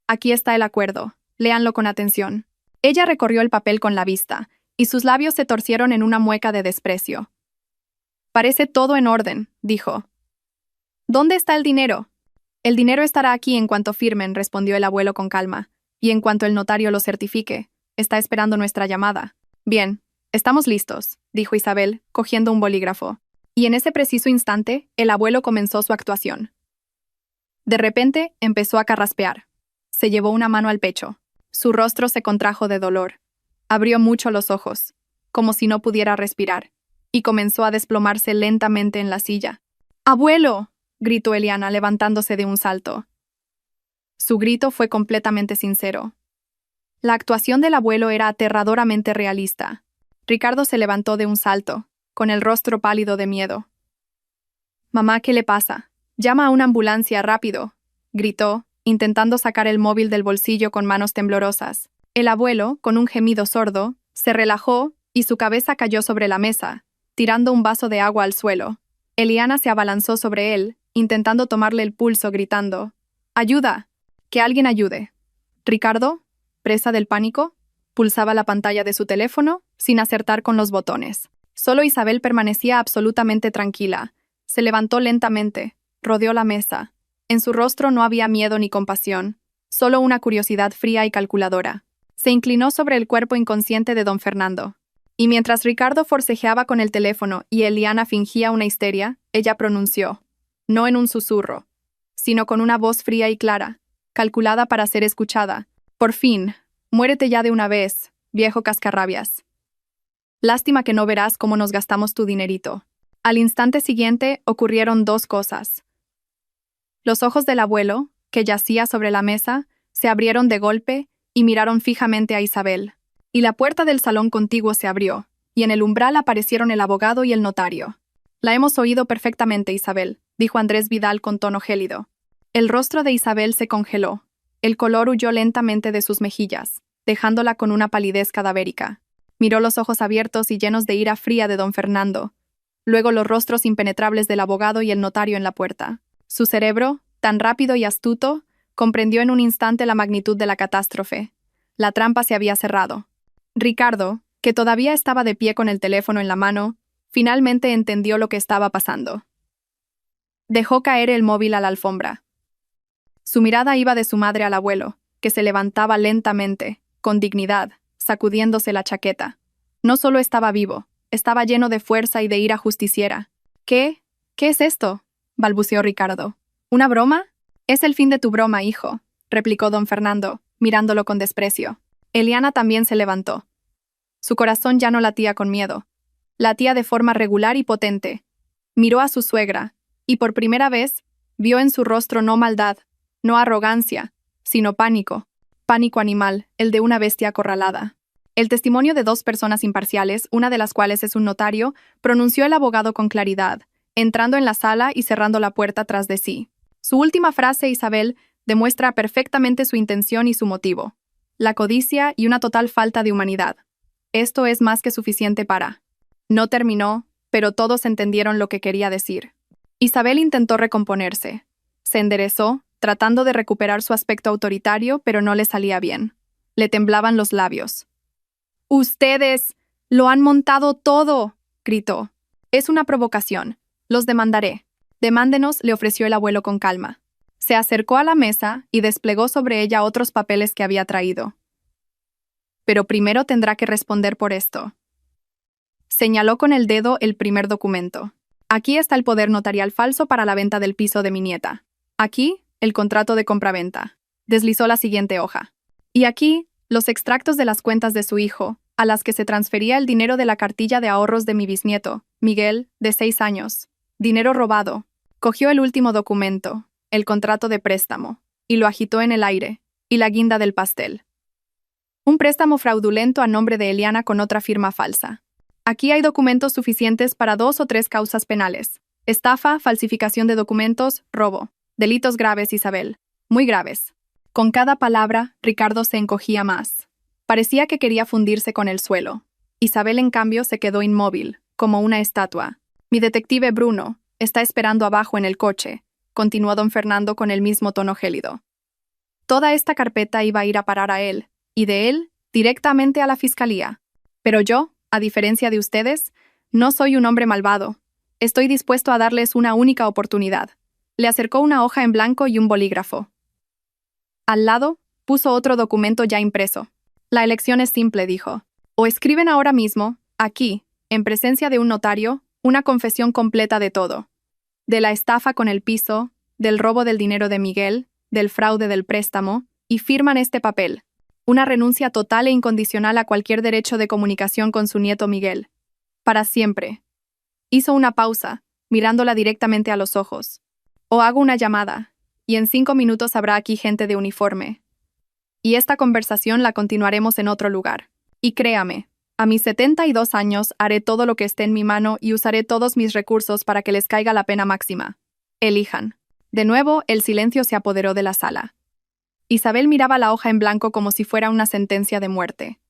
Aquí está el acuerdo. Léanlo con atención. Ella recorrió el papel con la vista, y sus labios se torcieron en una mueca de desprecio. Parece todo en orden, dijo. ¿Dónde está el dinero? El dinero estará aquí en cuanto firmen, respondió el abuelo con calma, y en cuanto el notario lo certifique. Está esperando nuestra llamada. Bien, estamos listos, dijo Isabel, cogiendo un bolígrafo. Y en ese preciso instante, el abuelo comenzó su actuación. De repente, empezó a carraspear. Se llevó una mano al pecho. Su rostro se contrajo de dolor. Abrió mucho los ojos, como si no pudiera respirar, y comenzó a desplomarse lentamente en la silla. ¡Abuelo!, gritó Eliana, levantándose de un salto. Su grito fue completamente sincero. La actuación del abuelo era aterradoramente realista. Ricardo se levantó de un salto, con el rostro pálido de miedo. «Mamá, ¿qué le pasa? Llama a una ambulancia, rápido», gritó, intentando sacar el móvil del bolsillo con manos temblorosas. El abuelo, con un gemido sordo, se relajó y su cabeza cayó sobre la mesa, tirando un vaso de agua al suelo. Eliana se abalanzó sobre él, intentando tomarle el pulso, gritando: «¡Ayuda! ¡Que alguien ayude!». Ricardo, presa del pánico, pulsaba la pantalla de su teléfono sin acertar con los botones. Solo Isabel permanecía absolutamente tranquila. Se levantó lentamente, rodeó la mesa. En su rostro no había miedo ni compasión, solo una curiosidad fría y calculadora. Se inclinó sobre el cuerpo inconsciente de don Fernando. Y mientras Ricardo forcejeaba con el teléfono y Eliana fingía una histeria, ella pronunció, no en un susurro, sino con una voz fría y clara, calculada para ser escuchada: «Por fin, muérete ya de una vez, viejo cascarrabias. Lástima que no verás cómo nos gastamos tu dinerito». Al instante siguiente ocurrieron dos cosas. Los ojos del abuelo, que yacía sobre la mesa, se abrieron de golpe y miraron fijamente a Isabel. Y la puerta del salón contiguo se abrió, y en el umbral aparecieron el abogado y el notario. «La hemos oído perfectamente, Isabel», dijo Andrés Vidal con tono gélido. El rostro de Isabel se congeló. El color huyó lentamente de sus mejillas, dejándola con una palidez cadavérica. Miró los ojos abiertos y llenos de ira fría de don Fernando, luego los rostros impenetrables del abogado y el notario en la puerta. Su cerebro, tan rápido y astuto, comprendió en un instante la magnitud de la catástrofe. La trampa se había cerrado. Ricardo, que todavía estaba de pie con el teléfono en la mano, finalmente entendió lo que estaba pasando. Dejó caer el móvil a la alfombra. Su mirada iba de su madre al abuelo, que se levantaba lentamente, con dignidad, sacudiéndose la chaqueta. No solo estaba vivo, estaba lleno de fuerza y de ira justiciera. ¿Qué? ¿Qué es esto?, balbuceó Ricardo. ¿Una broma? Es el fin de tu broma, hijo, replicó don Fernando, mirándolo con desprecio. Eliana también se levantó. Su corazón ya no latía con miedo. Latía de forma regular y potente. Miró a su suegra, y por primera vez, vio en su rostro no maldad, no arrogancia, sino pánico. Pánico animal, el de una bestia acorralada. El testimonio de dos personas imparciales, una de las cuales es un notario, pronunció el abogado con claridad, entrando en la sala y cerrando la puerta tras de sí. Su última frase, Isabel, demuestra perfectamente su intención y su motivo. La codicia y una total falta de humanidad. Esto es más que suficiente para... No terminó, pero todos entendieron lo que quería decir. Isabel intentó recomponerse. Se enderezó, tratando de recuperar su aspecto autoritario, pero no le salía bien. Le temblaban los labios. «¡Ustedes! ¡Lo han montado todo!», gritó. «Es una provocación. Los demandaré». «Demándenos», le ofreció el abuelo con calma. Se acercó a la mesa y desplegó sobre ella otros papeles que había traído. «Pero primero tendrá que responder por esto». Señaló con el dedo el primer documento. «Aquí está el poder notarial falso para la venta del piso de mi nieta. Aquí, el contrato de compraventa». Deslizó la siguiente hoja. «Y aquí, los extractos de las cuentas de su hijo, a las que se transfería el dinero de la cartilla de ahorros de mi bisnieto, Miguel, de 6 años. Dinero robado». Cogió el último documento, el contrato de préstamo, y lo agitó en el aire, y la guinda del pastel. Un préstamo fraudulento a nombre de Eliana con otra firma falsa. Aquí hay documentos suficientes para 2 o 3 causas penales. Estafa, falsificación de documentos, robo. Delitos graves, Isabel. Muy graves. Con cada palabra, Ricardo se encogía más. Parecía que quería fundirse con el suelo. Isabel, en cambio, se quedó inmóvil, como una estatua. «Mi detective Bruno está esperando abajo en el coche», continuó don Fernando con el mismo tono gélido. Toda esta carpeta iba a ir a parar a él, y de él, directamente a la fiscalía. Pero yo, a diferencia de ustedes, no soy un hombre malvado. Estoy dispuesto a darles una única oportunidad. Le acercó una hoja en blanco y un bolígrafo. Al lado, puso otro documento ya impreso. «La elección es simple», dijo. «O escriben ahora mismo, aquí, en presencia de un notario, una confesión completa de todo. De la estafa con el piso, del robo del dinero de Miguel, del fraude del préstamo, y firman este papel. Una renuncia total e incondicional a cualquier derecho de comunicación con su nieto Miguel. Para siempre». Hizo una pausa, mirándola directamente a los ojos. «O hago una llamada, y en 5 minutos habrá aquí gente de uniforme. Y esta conversación la continuaremos en otro lugar. Y créame, a mis 72 años haré todo lo que esté en mi mano y usaré todos mis recursos para que les caiga la pena máxima. Elijan». De nuevo, el silencio se apoderó de la sala. Isabel miraba la hoja en blanco como si fuera una sentencia de muerte.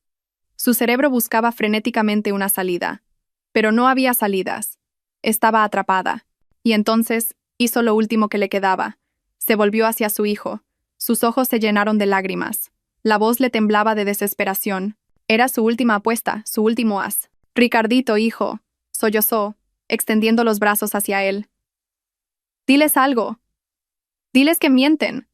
Su cerebro buscaba frenéticamente una salida. Pero no había salidas. Estaba atrapada. Y entonces, hizo lo último que le quedaba. Se volvió hacia su hijo. Sus ojos se llenaron de lágrimas. La voz le temblaba de desesperación. Era su última apuesta, su último as. «Ricardito, hijo», sollozó, extendiendo los brazos hacia él. «Diles algo. Diles que mienten.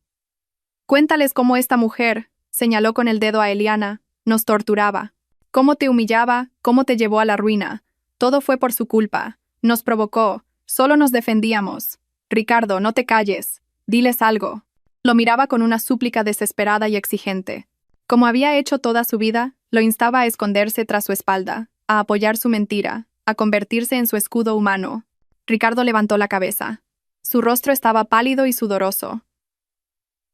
Cuéntales cómo esta mujer», señaló con el dedo a Eliana, «nos torturaba. Cómo te humillaba, cómo te llevó a la ruina. Todo fue por su culpa. Nos provocó. Solo nos defendíamos. Ricardo, no te calles. Diles algo». Lo miraba con una súplica desesperada y exigente. Como había hecho toda su vida, lo instaba a esconderse tras su espalda, a apoyar su mentira, a convertirse en su escudo humano. Ricardo levantó la cabeza. Su rostro estaba pálido y sudoroso.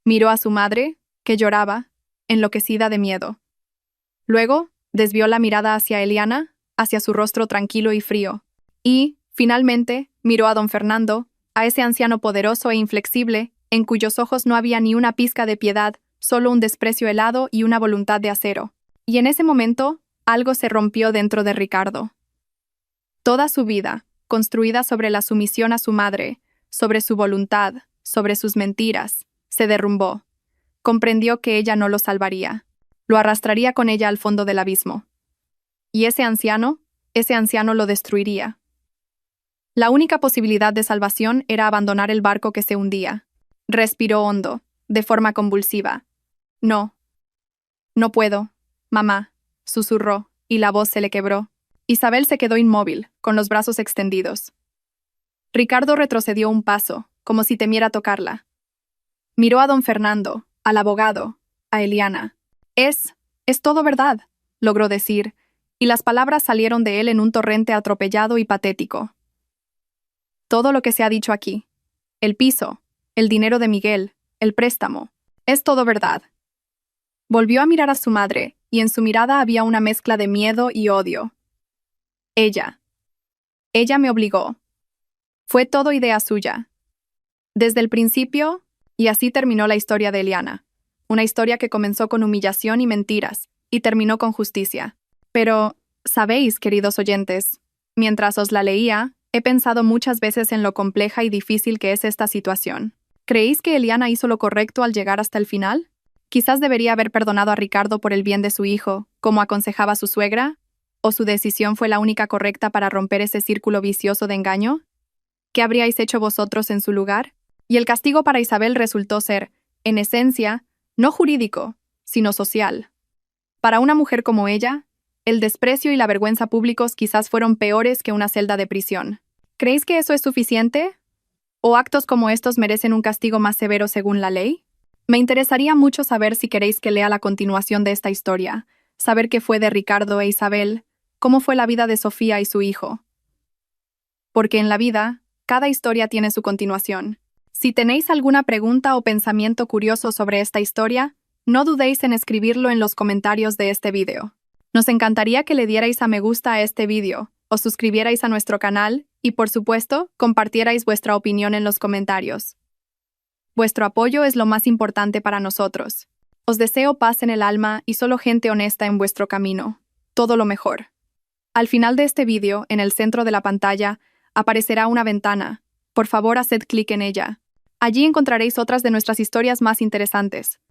Miró a su madre, que lloraba, enloquecida de miedo. Luego, desvió la mirada hacia Eliana, hacia su rostro tranquilo y frío. Y, finalmente, miró a don Fernando, a ese anciano poderoso e inflexible, en cuyos ojos no había ni una pizca de piedad, solo un desprecio helado y una voluntad de acero. Y en ese momento, algo se rompió dentro de Ricardo. Toda su vida, construida sobre la sumisión a su madre, sobre su voluntad, sobre sus mentiras, se derrumbó. Comprendió que ella no lo salvaría. Lo arrastraría con ella al fondo del abismo. Y ese anciano lo destruiría. La única posibilidad de salvación era abandonar el barco que se hundía. Respiró hondo, de forma convulsiva. No. No puedo, mamá, susurró, y la voz se le quebró. Isabel se quedó inmóvil, con los brazos extendidos. Ricardo retrocedió un paso, como si temiera tocarla. Miró a don Fernando, al abogado, a Eliana. Es todo verdad, logró decir, y las palabras salieron de él en un torrente atropellado y patético. Todo lo que se ha dicho aquí. El piso, el dinero de Miguel, el préstamo. Es todo verdad. Volvió a mirar a su madre, y en su mirada había una mezcla de miedo y odio. Ella me obligó. Fue todo idea suya. Desde el principio, y así terminó la historia de Eliana. Una historia que comenzó con humillación y mentiras, y terminó con justicia. Pero, sabéis, queridos oyentes, mientras os la leía, he pensado muchas veces en lo compleja y difícil que es esta situación. ¿Creéis que Eliana hizo lo correcto al llegar hasta el final? Quizás debería haber perdonado a Ricardo por el bien de su hijo, como aconsejaba su suegra, ¿o su decisión fue la única correcta para romper ese círculo vicioso de engaño? ¿Qué habríais hecho vosotros en su lugar? Y el castigo para Isabel resultó ser, en esencia, no jurídico, sino social. Para una mujer como ella, el desprecio y la vergüenza públicos quizás fueron peores que una celda de prisión. ¿Creéis que eso es suficiente? ¿O actos como estos merecen un castigo más severo según la ley? Me interesaría mucho saber si queréis que lea la continuación de esta historia, saber qué fue de Ricardo e Isabel, cómo fue la vida de Sofía y su hijo. Porque en la vida, cada historia tiene su continuación. Si tenéis alguna pregunta o pensamiento curioso sobre esta historia, no dudéis en escribirlo en los comentarios de este video. Nos encantaría que le dierais a me gusta a este video, os suscribierais a nuestro canal y, por supuesto, compartierais vuestra opinión en los comentarios. Vuestro apoyo es lo más importante para nosotros. Os deseo paz en el alma y solo gente honesta en vuestro camino. Todo lo mejor. Al final de este video, en el centro de la pantalla, aparecerá una ventana. Por favor, haced clic en ella. Allí encontraréis otras de nuestras historias más interesantes.